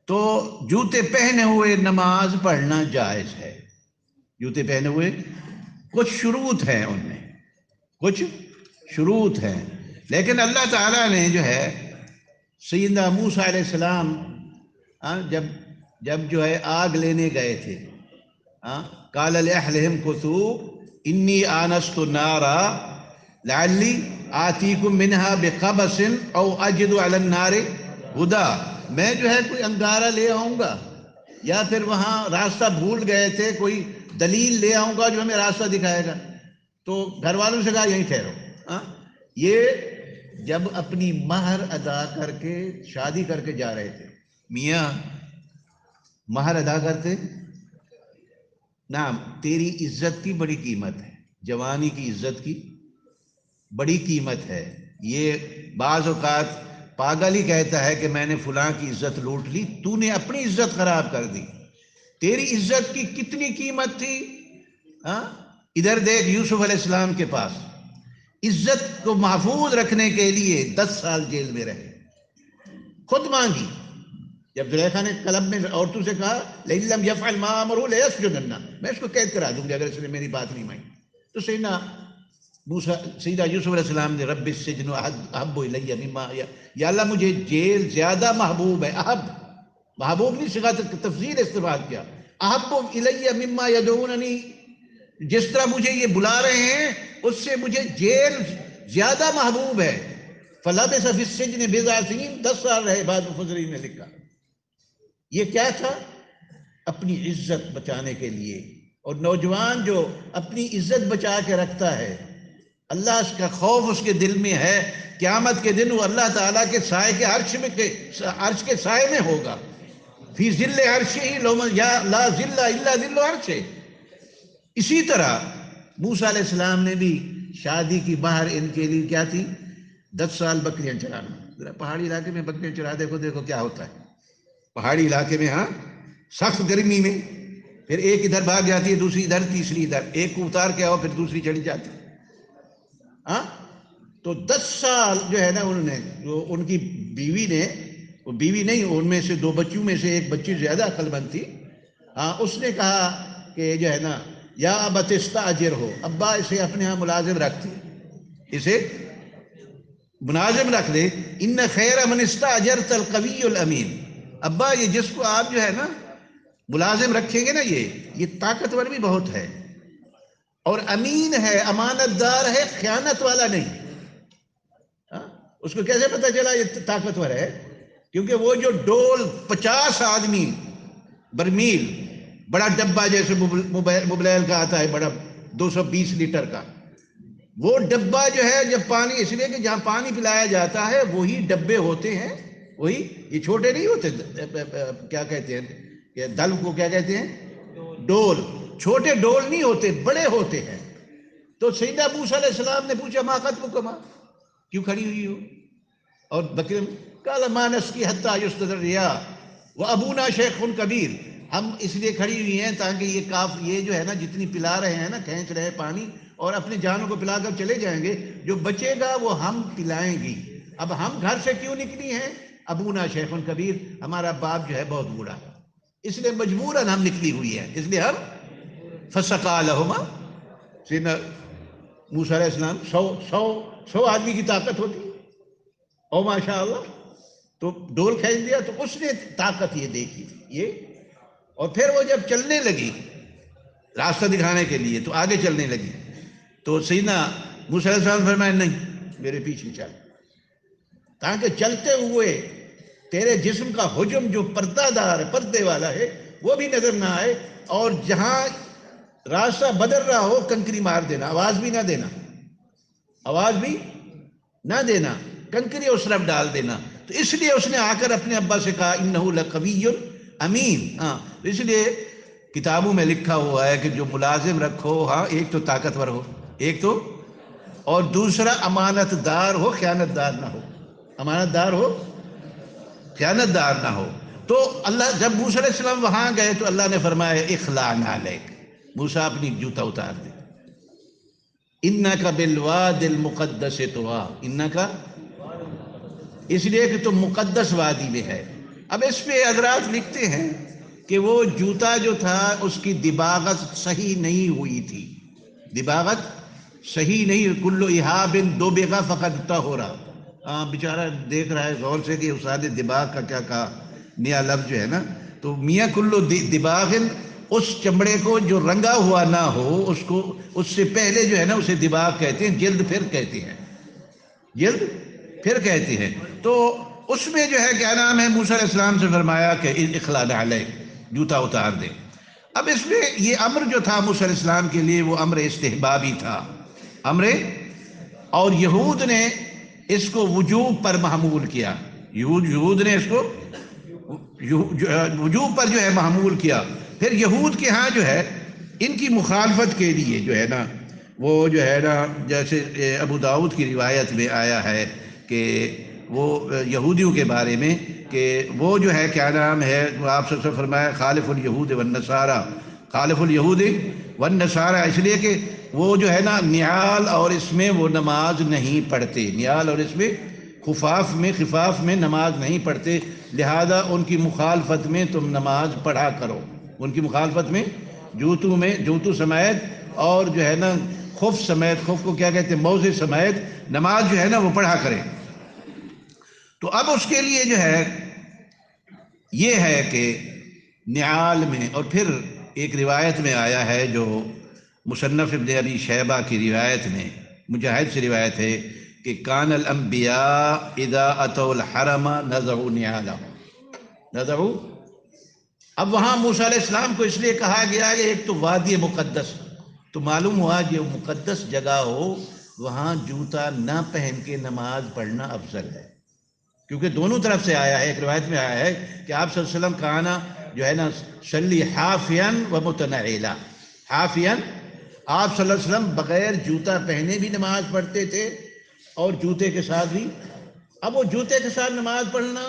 A: تو جوتے پہنے ہوئے نماز پڑھنا جائز ہے. جوتے پہنے ہوئے کچھ شروط ہیں، ان میں کچھ شروط ہیں، لیکن اللہ تعالیٰ نے جو ہے سیدنا موسیٰ علیہ السلام جب جو ہے آگ لینے گئے تھے، قال لأهلهم كثوا إني آنست نارا لعلی آتیکم منہا بقبس او اجد علی النار ہدا، میں جو ہے کوئی انگارہ لے آؤں گا، یا پھر وہاں راستہ بھول گئے تھے، کوئی دلیل لے آؤں گا جو ہمیں راستہ دکھائے گا. تو گھر والوں سے کہا یہیں ٹھہرو. یہ جب اپنی مہر ادا کر کے شادی کر کے جا رہے تھے. میاں مہر ادا کرتے. نعم تیری عزت کی بڑی قیمت ہے، جوانی کی عزت کی بڑی قیمت ہے. یہ بعض اوقات پاگل ہی کہتا ہے کہ میں نے فلاں کی عزت لوٹ لی، تو نے اپنی عزت خراب کر دی. تیری عزت کی کتنی قیمت تھی. ادھر دیکھ یوسف علیہ السلام کے پاس عزت کو محفوظ رکھنے کے لیے 10 سال جیل میں رہے، خود مانگی. جب زلیخا نے کلب میں عورتوں سے کہا لئن لم یفعل ما امرہ لیسجنن، میں اس کو قید کرا دوں گی اگر اس نے میری بات نہیں مانی. تو سیدنا یوسف علیہ السلام نے رب السجن احب الی مما، یا اللہ مجھے جیل زیادہ محبوب ہے. محبوب نہیں صیغہ تفضیل استعمال کیا. احب الی مما یدعوننی، جس طرح مجھے یہ بلا رہے ہیں اس سے مجھے جیل زیادہ محبوب ہے. فلبث فی السجن بضع سنین، 10 سال رہے. بعد مفسرین نے لکھا یہ کیا تھا؟ اپنی عزت بچانے کے لیے. اور نوجوان جو اپنی عزت بچا کے رکھتا ہے، اللہ اس کا خوف اس کے دل میں ہے، قیامت کے دن وہ اللہ تعالیٰ کے سائے کے عرش کے سائے میں ہوگا. فی ظل عرشہ لا ظل الا ظل عرشہ. اسی طرح موسیٰ علیہ السلام نے بھی شادی کی مہر ان کے لیے کیا تھی؟ 10 سال بکریاں چرانا. ذرا پہاڑی علاقے میں بکریاں چرا دیکھو کیا ہوتا ہے. پہاڑی علاقے میں سخت گرمی میں پھر ایک ادھر بھاگ جاتی ہے، دوسری ادھر، تیسری ادھر، ایک کو اتار کے آؤ پھر دوسری چڑھی جاتی. تو 10 سال جو ہے نا انہوں نے، جو ان کی بیوی نے، وہ بیوی نہیں، ان میں سے 2 بچیوں میں سے ایک بچی زیادہ عقل مند تھی. اس نے کہا کہ جو ہے نا یا ابت استاجر ہو، ابا اسے اپنے ہاں ملازم رکھتی، اسے ملازم رکھ دے. ان خیر من استاجرت القوی الامین. ابا یہ جس کو آپ جو ہے نا ملازم رکھیں گے نا، یہ طاقتور بھی بہت ہے اور امین ہے، امانت دار ہے، خیانت والا نہیں. اس کو کیسے پتا چلا یہ طاقتور ہے؟ کیونکہ وہ جو ڈول 50 آدمی برمیل، بڑا ڈبہ جیسے موبائل کا آتا ہے بڑا 220 لیٹر کا، وہ ڈبہ جو ہے جب پانی، اس لیے کہ جہاں پانی پلایا جاتا ہے وہی ڈبے ہوتے ہیں، وہی، یہ چھوٹے نہیں ہوتے. کیا کہتے ہیں کہ دل کو کیا کہتے ہیں؟ ڈول. چھوٹے ڈول نہیں ہوتے، بڑے ہوتے ہیں. تو سیدنا موسیٰ علیہ السلام نے پوچھا ما خطبکما، کیوں کھڑی ہوئی ہو؟ اور بکری قال ما نسقی حتی یصدر الرعاء وابونا شیخ کبیر. ہم اس لیے کھڑی ہوئی ہیں تاکہ یہ جو ہے نا جتنی پلا رہے ہیں نا، کھینچ رہے پانی اور اپنے جانوں کو پلا کر چلے جائیں گے، جو بچے گا وہ ہم پلائیں گی. اب ہم گھر سے کیوں نکلی ہیں؟ ابونا شیخ کبیر، ہمارا باپ جو ہے بہت بوڑھا، اس لیے مجبوراً ہم نکلی ہوئی ہیں، اس لیے ہم. فسقا لہما. سیدنا موسیٰ علیہ السلام 100 آدمی کی طاقت ہوتی ہے، او ماشاء اللہ. تو ڈول کھینچ دیا. تو اس نے طاقت یہ دیکھی تھی یہ. اور پھر وہ جب چلنے لگی راستہ دکھانے کے لیے تو آگے چلنے لگی، تو سیدنا موسیٰ علیہ السلام فرمایا نہیں میرے پیچھے چل، تاکہ چلتے ہوئے تیرے جسم کا حجم جو پردہ دار ہے، پردے والا ہے، وہ بھی نظر نہ آئے. اور جہاں راستہ بدل رہا ہو کنکری مار دینا، آواز بھی نہ دینا، آواز بھی نہ دینا، کنکری اس طرف ڈال دینا. تو اس لیے اس نے آ کر اپنے ابا سے کہا انہو لقوی امین. اس لیے کتابوں میں لکھا ہوا ہے کہ جو ملازم رکھو، ایک تو طاقتور ہو، ایک تو، اور دوسرا امانت دار ہو، خیانت دار نہ ہو. امانت دار ہو، خیانت دار نہ ہو. تو اللہ، جب موسیٰ علیہ السلام وہاں گئے تو اللہ نے فرمایا اخلع نعلیک، موسیٰ اپنی جوتا اتار دے. انک بالواد المقدس طویٰ، انک، اس لیے کہ تم مقدس وادی میں ہے. اب اس پہ حضرات لکھتے ہیں کہ وہ جوتا جو تھا اس کی دباغت صحیح نہیں ہوئی تھی، دباغت صحیح نہیں. کل احاب دبغ فقد طہر. بیچارہ دیکھ رہا ہے غور سے کہ استاد دباغ کا کیا کہا، نیا لفظ جو ہے نا. تو میاں کلو دباغ، اس چمڑے کو جو رنگا ہوا نہ ہو، اس کو، اس سے پہلے جو ہے نا اسے دباغ کہتے ہیں، جلد پھر کہتے ہیں، جلد پھر کہتے ہیں. تو اس میں جو ہے کیا نام ہے، موسیٰ علیہ السلام سے فرمایا کہ اخلع نعلیک، جوتا اتار دے. اب اس میں یہ امر جو تھا موسیٰ علیہ السلام کے لیے وہ امر استحبابی تھا، امر، اور یہود نے اس کو وجوب پر محمول کیا، یہود نے اس کو وجوب پر جو ہے محمول کیا۔ پھر یہود کے ہاں جو ہے ان کی مخالفت کے لیے جو ہے نا وہ جو ہے نا جیسے ابو داؤد کی روایت میں آیا ہے کہ وہ یہودیوں کے بارے میں کہ وہ جو ہے کیا نام ہے، آپ سے فرمایا خالف الیہود والنصارى، خالف الیہود والنصارى، اس لیے کہ وہ جو ہے نا نیال اور اس میں وہ نماز نہیں پڑھتے، نیال اور اس میں خفاف میں نماز نہیں پڑھتے، لہذا ان کی مخالفت میں تم نماز پڑھا کرو، ان کی مخالفت میں جوتو سمیت اور جو ہے نا خف سمیت، خف کو کیا کہتے ہیں، موزے سمیت نماز جو ہے نا وہ پڑھا کریں۔ تو اب اس کے لیے جو ہے یہ ہے کہ نعال میں، اور پھر ایک روایت میں آیا ہے جو مصنف ابن ابی شیبہ کی روایت میں مجاہد سے روایت ہے کہ کان الانبیاء اذا اتوا الحرم نزعوا نزعوا۔ اب وہاں موسیٰ علیہ السلام کو اس لیے کہا گیا کہ ایک تو وادی مقدس، تو معلوم ہوا جو مقدس جگہ ہو وہاں جوتا نہ پہن کے نماز پڑھنا افضل ہے، کیونکہ دونوں طرف سے آیا ہے۔ ایک روایت میں آیا ہے کہ آپ صلی اللہ علیہ وسلم کانا جو ہے نا صلی حافیاً و متنعلا، حافیاً، آپ صلی اللہ علیہ وسلم بغیر جوتا پہنے بھی نماز پڑھتے تھے اور جوتے کے ساتھ بھی۔ اب وہ جوتے کے ساتھ نماز پڑھنا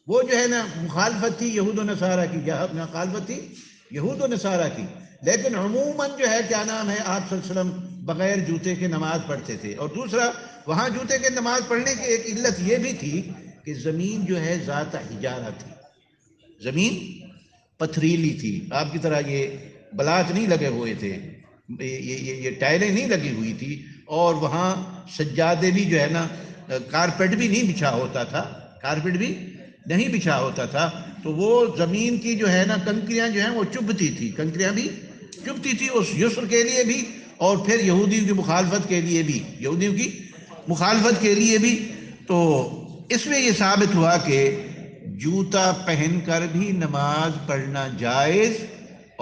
A: وہ جو ہے نا مخالفت تھی یہود و نصارہ کی، مخالفت تھی یہود و نصارہ کی، لیکن عموماً جو ہے کیا نام ہے آپ صلی اللہ علیہ وسلم بغیر جوتے کے نماز پڑھتے تھے۔ اور دوسرا وہاں جوتے کے نماز پڑھنے کی ایک علت یہ بھی تھی کہ زمین جو ہے ذات حجارہ تھی، زمین پتھریلی تھی، آپ کی طرح یہ بلاک نہیں لگے ہوئے تھے، یہ ٹائلیں نہیں لگی ہوئی تھی، اور وہاں سجادے بھی جو ہے نا کارپیٹ بھی نہیں بچھا ہوتا تھا، کارپیٹ بھی نہیں بچھا ہوتا تھا، تو وہ زمین کی جو ہے نا کنکریاں جو ہیں وہ چبھتی تھی، کنکریاں بھی چبھتی تھی اس یسر کے لیے بھی، اور پھر یہودیوں کی مخالفت کے لیے بھی، یہودیوں کی مخالفت کے لیے بھی۔ تو اس میں یہ ثابت ہوا کہ جوتا پہن کر بھی نماز پڑھنا جائز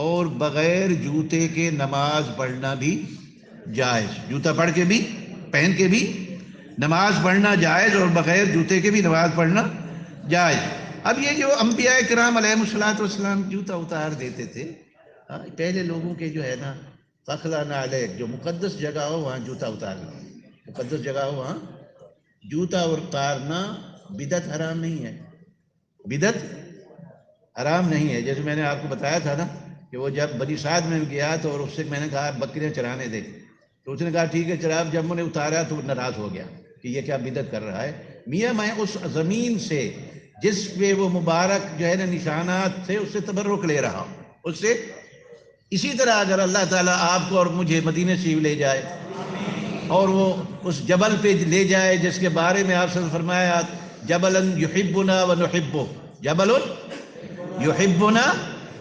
A: اور بغیر جوتے کے نماز پڑھنا بھی جائز، جوتا پہن کے بھی نماز پڑھنا جائز اور بغیر جوتے کے بھی نماز پڑھنا جائز۔ اب یہ جو انبیاء کرام علیہ الصلوۃ والسلام جوتا اتار دیتے تھے، پہلے لوگوں کے جو ہے نا فخلا نعلیک، جو مقدس جگہ ہو وہاں جوتا اتارنا، مقدس جگہ ہو وہاں جوتا اتارنا بدعت حرام نہیں ہے، بدعت حرام نہیں ہے۔ جیسے میں نے آپ کو بتایا تھا نا کہ وہ جب بنی سعد میں گیا تو اور اس سے میں نے کہا بکریاں چرانے دے، تو اس نے کہا ٹھیک ہے چرا، جب میں نے اتارا تو ناراض ہو گیا کہ یہ کیا بدعت کر رہا ہے۔ میاں میں اس زمین سے جس پہ وہ مبارک جو ہے نا نشانات تھے اس سے تبرک لے رہا ہوں، اس سے۔ اسی طرح اگر اللہ تعالیٰ آپ کو اور مجھے مدینہ شریف لے جائے اور وہ اس جبل پہ لے جائے جس کے بارے میں آپ سے فرمایا جبل یحبنا ونحبہ، جبل یحبنا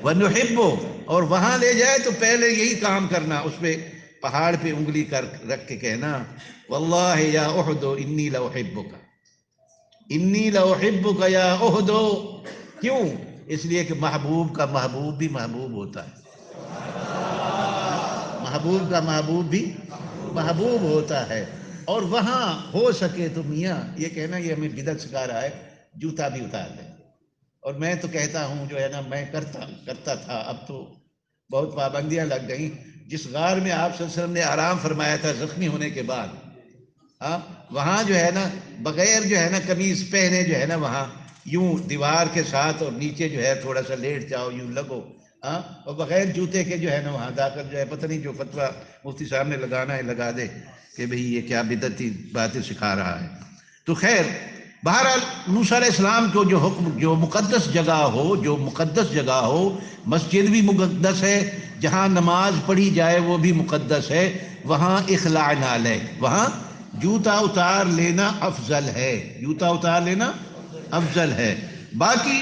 A: ونحبہ، اور وہاں لے جائے تو پہلے یہی کام کرنا، اس پہ پہاڑ پہ انگلی کر رکھ کے کہنا واللہ یا احد انی لاحبک، انی لاحبک یا احد۔ کیوں؟ اس لیے کہ محبوب کا محبوب بھی محبوب ہوتا ہے، محبوب کا محبوب بھی محبوب ہوتا ہے۔ اور وہاں ہو سکے تو میاں یہ کہنا یہ ہمیں بدعت سکھا رہا ہے، جوتا بھی اتار دیں۔ اور میں تو کہتا ہوں جو ہے نا میں کرتا تھا، اب تو بہت پابندیاں لگ گئیں۔ جس غار میں آپ صلی اللہ علیہ وسلم نے آرام فرمایا تھا زخمی ہونے کے بعد، وہاں جو ہے نا بغیر جو ہے نا قمیض پہنے جو ہے نا وہاں یوں دیوار کے ساتھ اور نیچے جو ہے تھوڑا سا لیٹ جاؤ یوں لگو، اور بغیر جوتے کے جو ہے نا وہاں جا کر جو ہے پتہ نہیں جو فتویٰ مفتی صاحب نے لگانا ہے لگا دے کہ بھئی یہ کیا بدعتی باتیں سکھا رہا ہے۔ تو خیر بہرحال موسیٰ علیہ السلام کو جو حکم، جو مقدس جگہ ہو، جو مقدس جگہ ہو، مسجد بھی مقدس ہے، جہاں نماز پڑھی جائے وہ بھی مقدس ہے، وہاں اخلاع نعلیک، وہاں جوتا اتار لینا افضل ہے، جوتا اتار لینا افضل ہے۔ باقی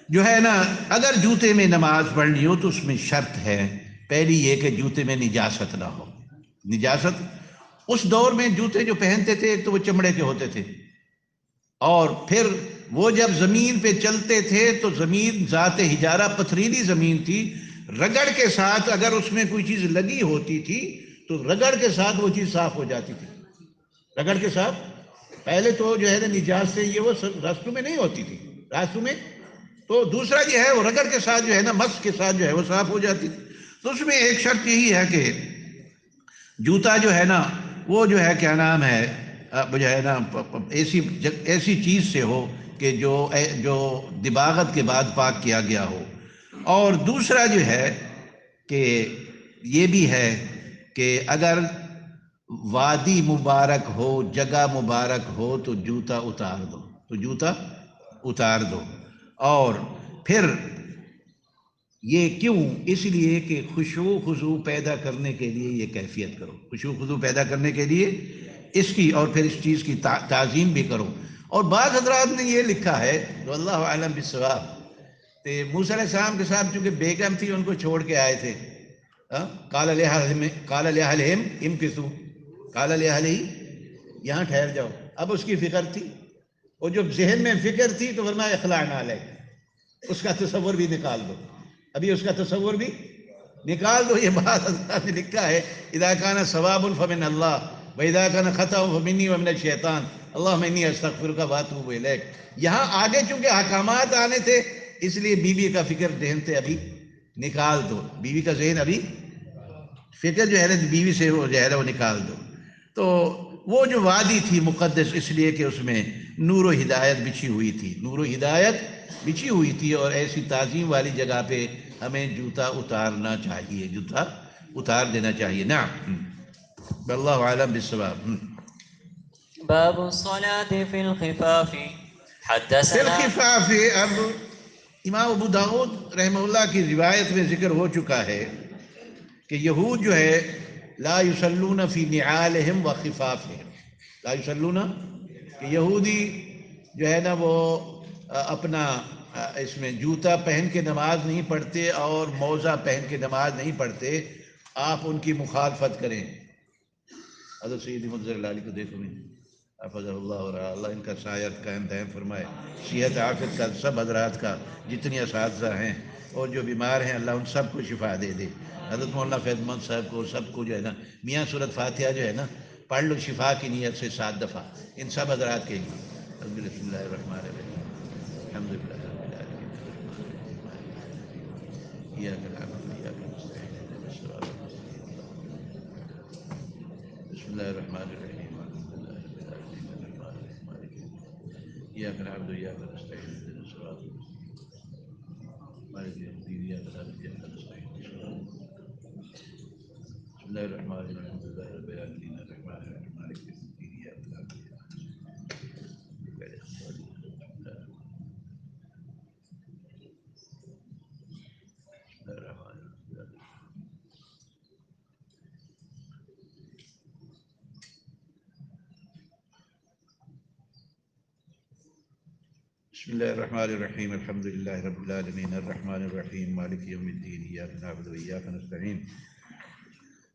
A: جو ہے نا اگر جوتے میں نماز پڑھنی ہو تو اس میں شرط ہے، پہلی یہ کہ جوتے میں نجاست نہ ہو۔ نجاست، اس دور میں جوتے جو پہنتے تھے ایک تو وہ چمڑے کے ہوتے تھے، اور پھر وہ جب زمین پہ چلتے تھے تو زمین ذات حجارہ پتھریلی زمین تھی، رگڑ کے ساتھ اگر اس میں کوئی چیز لگی ہوتی تھی تو رگڑ کے ساتھ وہ چیز صاف ہو جاتی تھی. رگڑ کے ساتھ پہلے تو جو ہے نا نجاست یہ وہ راستوں میں نہیں ہوتی تھی راستوں میں، تو دوسرا جو ہے وہ رگڑ کے ساتھ جو ہے نا مس کے ساتھ جو ہے وہ صاف ہو جاتی تھی. تو اس میں ایک شرط یہی ہے کہ جوتا جو ہے نا وہ جو ہے کیا نام ہے جو ہے نا ایسی چیز سے ہو کہ جو دباغت کے بعد پاک کیا گیا ہو. اور دوسرا جو ہے کہ یہ بھی ہے کہ اگر وادی مبارک ہو، جگہ مبارک ہو تو جوتا اتار دو، تو جوتا اتار دو. اور پھر یہ کیوں؟ اس لیے کہ خشوع خضوع پیدا کرنے کے لیے یہ کیفیت کرو، خشوع خضوع پیدا کرنے کے لیے اس کی، اور پھر اس چیز کی تعظیم بھی کرو. اور بعض حضرات نے یہ لکھا ہے تو اللہ عالم بالصواب، کہ موسیٰ علیہ السلام کے ساتھ چونکہ بیگم تھی ان کو چھوڑ کے آئے تھے، قال لأہلہم امکثوا، قال لأہلہ یہاں ٹھہر جاؤ. اب اس کی فکر تھی، اور جو ذہن میں فکر تھی تو فرمایا اخلعنا علیک، اس کا تصور بھی نکال دو، ابھی اس کا تصور بھی نکال دو. یہ بات حضرات نے لکھا ہے اذا کان ثواب فمن اللہ واذا کان خطأ فمنی ومن الشیطان اللہم انی استغفرک واتوب الیک. یہاں آگے چونکہ احکامات آنے تھے اس لیے بیوی کا فکر ذہن سے ابھی نکال دو، بیوی کا ذہن ابھی فکر جو ہے نا بیوی سے وہ جو ہے نا وہ نکال دو. تو وہ جو وادی تھی مقدس اس لیے کہ اس میں نور و ہدایت بچھی ہوئی تھی، نور و ہدایت بچھی ہوئی تھی، اور ایسی تعظیم والی جگہ پہ ہمیں جوتا اتارنا چاہیے، جوتا اتار دینا چاہیے. نعم، واللہ عالم بالصواب.
B: باب الصلاة في الخفاف.
A: فی
B: حدثنا
A: الخفاف، اب امام ابو داؤد رحمہ اللہ کی روایت میں ذکر ہو چکا ہے کہ یہود جو ہے لا یصلون فی نعالہم و خفافہم، لا یصلون، کہ یہودی جو ہے نا وہ اپنا اس میں جوتا پہن کے نماز نہیں پڑھتے اور موزہ پہن کے نماز نہیں پڑھتے. آپ ان کی مخالفت کریں. حضرت سید منظر لالی کو دیکھو میں، حفظ اللہ اور اللہ ان کا سایہ قائم دائم فرمائے، صحت عافیت کا سب حضرات کا جتنی اساتذہ ہیں اور جو بیمار ہیں اللہ ان سب کو شفا دے دے. حضرت مولانا فیض محمد صاحب کو سب کو جو ہے نا میاں سورۃ فاتحہ جو ہے نا پڑھ لو شفا کی نیت سے 7 دفعہ ان سب حضرات کے لیے. بسم اللہ الرحمن الرحیم، الحمد للہ رب العالمین، ایاک نعبد و ایاک نستعین، اهدنا الصراط المستقیم. بسم اللہ الرحمن الرحیم، الحمد للہ رب العالمین، الرحمن الرحیم، مالک یوم الدین، ایاک نعبد و ایاک نستعین، اهدنا الصراط المستقیم، مالک یوم الدین، ایاک نعبد و ایاک نستعین. بسم اللہ الرحمن الرحیم، الحمد للہ رب العالمین، الرحمن الرحیم، مالک یوم الدین، ایاک نعبد و ایاک بسم اللہ الرحمن الرحیم، الحمد للہ رب العالمین، الرحمن الرحیم، مالک یوم الدین، ایاک نعبد و ایاک نستعین.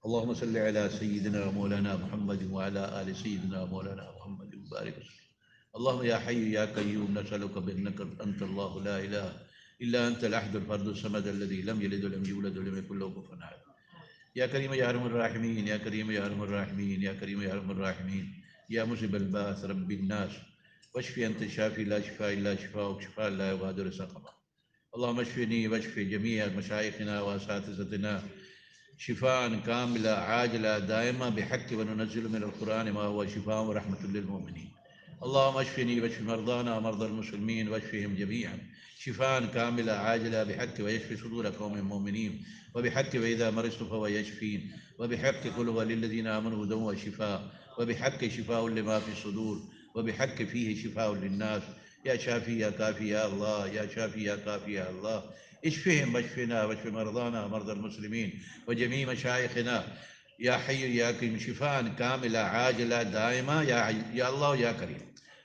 A: اللهم صل على سيدنا مولانا محمد وعلى آل سيدنا مولانا محمد وبارك وسلم. اللهم يا حي يا قيوم نسألك بأنك أنت الله لا إله إلا أنت الأحد الفرد الصمد الذي لم يلد ولم يولد ولم يكن له كفوا أحد. يا كريم يا أرحم الراحمين، يا كريم يا أرحم الراحمين، يا كريم يا أرحم الراحمين، يا مجيب البعث رب الناس، واشفي أنت الشافي لا شفاء إلا شفاءك شفاء لا يغادر سقما. اللهم اشفني واشف جميع مشايخنا وأساتذتنا شفاء كاملة عاجلة دائمة بحق، وننزل من القرآن ما هو شفاء ورحمة للمؤمنين. اللهم اشفني واشف مرضانا ومرضى المسلمين واشفهم جميعا شفاء كاملة عاجلة بحق، ويشفي صدور قوم مؤمنين وبحق، وإذا مرضت فهو يشفين، وبحق قل هو للذين آمنوا هدى وشفاء، وبحق شفاء لما في الصدور، وبحق فيه شفاء للناس. يا شافي يا كافي يا الله، يا شافي يا كافي يا الله، اشفهم واشفنا واشف مرضانا ومرضى المسلمين وجميع مشايخنا يا حي يا قيوم شفاء كاملة عاجلة دائمة يا الله يا كريم.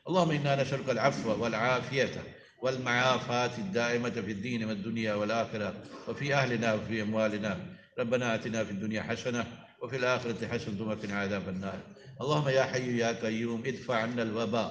A: اللهم إنا نسألك العفو والعافية والمعافاة الدائمة في الدين والدنيا والآخرة، وفي أهلنا وفي أموالنا. ربنا آتنا في الدنيا حسنة وفي الآخرة حسنة وقنا عذاب النار. اللهم يا حي يا قيوم ادفع عنا الوباء،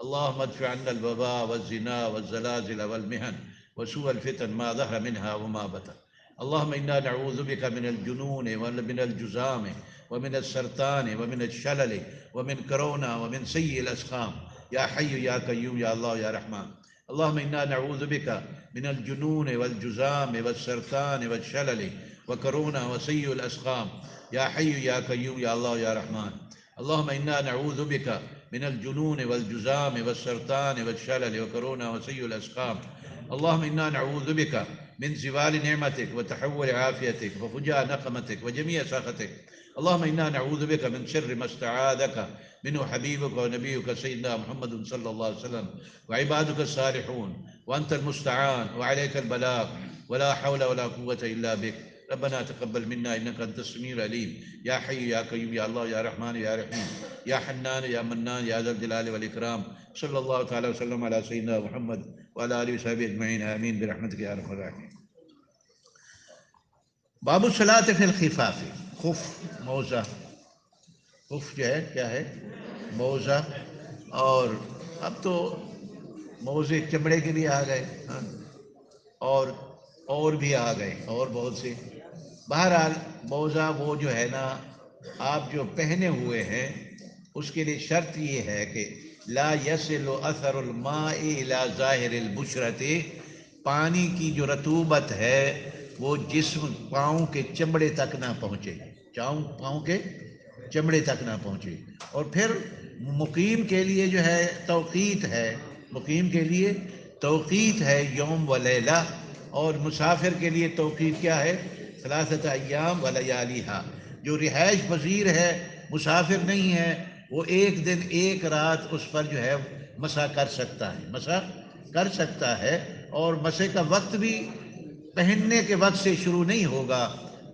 A: اللهم ادفع عنا الوباء والزنا والزلازل والمهن وسوء الفتن ما ظهر منها وما بطن. اللهم إنا نعوذ بك من الجنون ومن الجذام ومن السرطان ومن الشلل ومن كورونا ومن سيء الأسقام يا حي يا قيوم يا الله يا رحمن. اللهم إنا نعوذ بك من الجنون والجذام والسرطان والشلل وكورونا وسيء الأسقام يا حي يا قيوم يا الله يا رحمن. اللهم إنا نعوذ بك من الجنون والجذام والسرطان والشلل وكورونا وسيء الأسقام. اللهم إنا نعوذ بك من زوال نعمتك وتحول عافيتك وفجاء نقمتك وجميع سخطك. اللهم إنا نعوذ بك من شر ما استعاذك منه حبيبك ونبيك سيدنا محمد صلى الله عليه وسلم وعبادك الصالحون وأنت المستعان وعليك البلاغ ولا حول ولا قوة إلا بك. ربنا تقبل منا إنك أنت السميع العليم يا حي يا قيوم يا الله يا رحمن يا رحيم يا حنان يا منان يا ذا الجلال والإكرام. صلى الله تعالى وسلم على سيدنا محمد وعلى آله وصحبه أجمعين آمين برحمتك يا أرحم الراحمين. باب الصلاة في الخفاف. خف موزہ، خف جو ہے کیا ہے؟ موزہ. اور اب تو موزے چمڑے کے بھی آ گئے اور بھی آ گئے اور بہت سے. بہرحال موزہ وہ جو ہے نا آپ جو پہنے ہوئے ہیں اس کے لیے شرط یہ ہے کہ لا یصل اثر الماء الى ظاہر البشرۃ، پانی کی جو رطوبت ہے وہ جسم پاؤں کے چمڑے تک نہ پہنچے، پاؤں کے چمڑے تک نہ پہنچے. اور پھر مقیم کے لیے جو ہے توقیت ہے، مقیم کے لیے توقیت ہے یوم و لیلہ، اور مسافر کے لیے توقیت کیا ہے؟ ثلاثۃ ایام و لیالیہا. جو رہائش پذیر ہے، مسافر نہیں ہے، وہ ایک دن ایک رات اس پر جو ہے مسح کر سکتا ہے، مسح کر سکتا ہے. اور مسح کا وقت بھی پہننے کے وقت سے شروع نہیں ہوگا،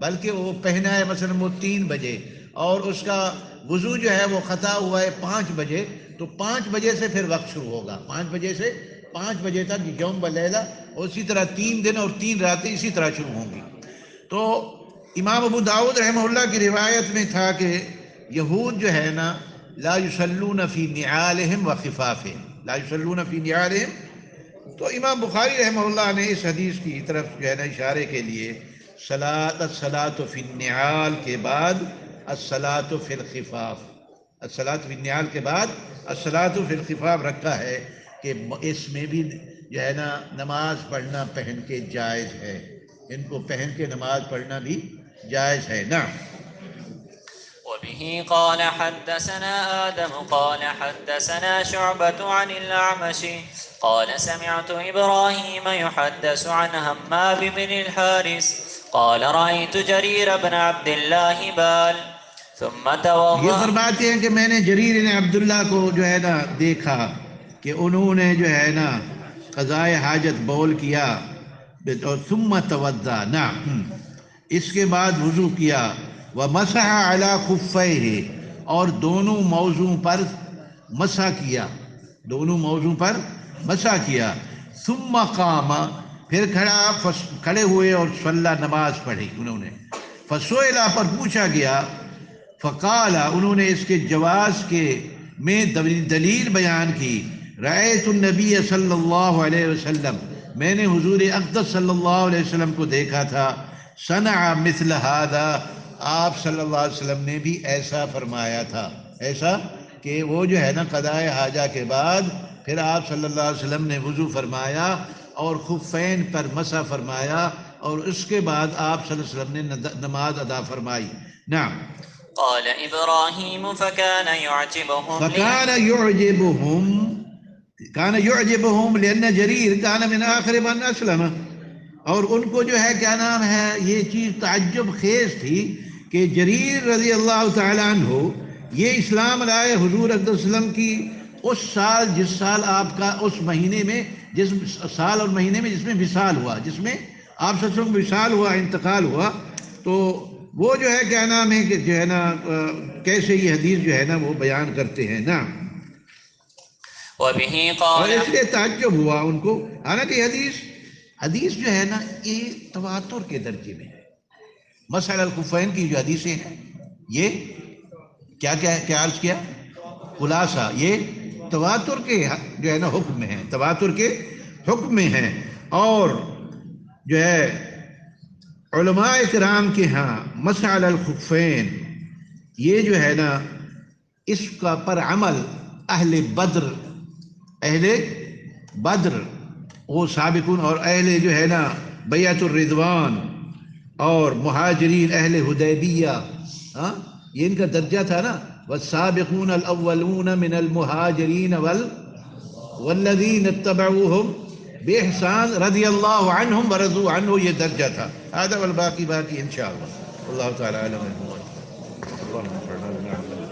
A: بلکہ وہ پہنا ہے مثلا وہ 3 بجے اور اس کا وضو جو ہے وہ خطا ہوا ہے 5 بجے، تو 5 بجے سے پھر وقت شروع ہوگا، 5 بجے سے 5 بجے تک یوم و لیلہ، اور اسی طرح 3 دن اور 3 راتیں اسی طرح شروع ہوں گی. تو امام ابو داؤد رحمہ اللہ کی روایت میں تھا کہ یہود جو ہے نا لا یصلون فی نعالہم و خفافہم، لا یصلون فی نعالہم. تو امام بخاری رحمہ اللہ نے اس حدیث کی طرف جو ہے نا اشارے کے لیے الصلاۃ فی النعال کے بعد الصلاۃ فی الخفاف، الصلاۃ فی النعال کے بعد الصلاۃ فی الخفاف رکھا ہے کہ اس میں بھی جو ہے نا نماز پڑھنا پہن کے جائز ہے، ان کو پہن کے نماز پڑھنا بھی جائز ہے. نا
B: وبه قال حدثنا آدم قال حدثنا شعبة عن الأعمش قال سمعت إبراهيم يحدث عن همام بن الحارث قال رأيت جرير بن عبد الله بال ثم توضأ.
A: یہ فرماتے ہیں کہ میں نے جریر بن عبداللہ کو جو ہے نا دیکھا کہ انہوں نے جو ہے نا قضائے حاجت بول کیا، اور ثم توضأ، نا اس کے بعد وضو کیا، ومسح علی خفیہ، اور دونوں موضوع پر مسح کیا، دونوں موضوع پر مسح کیا. ثم قام، پھر کھڑے ہوئے اور صلی، نماز پڑھی انہوں نے. فسئل، پر پوچھا گیا، فقال، انہوں نے اس کے جواز کے میں دلیل بیان کی، رأیت النبی صلی اللہ علیہ وسلم، میں نے حضور اقدس صلی اللہ علیہ وسلم کو دیکھا تھا، صنع مثل هذا، آپ صلی اللہ علیہ وسلم نے بھی ایسا فرمایا تھا، ایسا کہ وہ جو ہے نا قضائے حاجہ کے بعد پھر آپ صلی اللہ علیہ وسلم نے وضو فرمایا اور خفین پر مسح فرمایا، اور اس کے بعد آپ صلی اللہ علیہ وسلم نے نماز ادا فرمائی. نعم.
B: قال إبراهيم فكان يعجبهم
A: كان يعجبهم لأن جرير كان من آخر من أسلم، اور ان کو جو ہے کیا نام ہے یہ چیز تعجب خیز تھی کہ جریر رضی اللہ تعالیٰ عنہ یہ اسلام لائے حضور اقدس صلی اللہ علیہ وسلم کی اس سال، جس سال آپ کا اس مہینے میں، جس سال اور مہینے میں جس میں وصال ہوا، جس میں آپ صلی اللہ علیہ وسلم وصال ہوا، انتقال ہوا. تو وہ جو ہے کیا نام ہے کہ جو ہے نا کیسے یہ حدیث جو ہے نا وہ بیان کرتے ہیں. نا
B: وبه
A: اور
B: قال،
A: اس لیے تعجب ہوا ان کو، حالانکہ حدیث جو ہے نا یہ تواتر کے درجے میں ہے. مسح الخفین کی جو حدیثیں ہیں یہ کیا عرض کیا خلاصہ، یہ تواتر کے جو ہے نا حکم میں ہیں، تواتر کے حکم میں ہیں. اور جو ہے علماء کرام کے ہاں مسح علی الخفین یہ جو ہے نا اس کا پر عمل اہل بدر وہ سابقون اور اہل جو ہے نا بیعت الرضوان اور مہاجرین اہل حدیبیہ، ہاں یہ ان کا درجہ تھا نا، والسابقون الاولون من المہاجرین والذین اتبعوہم بإحسان رضی اللہ عنہم ورضوا عنہ، یہ درجہ تھا. هذا والباقی باقی انشاءاللہ. اللہ تعالی اعلم. اللهم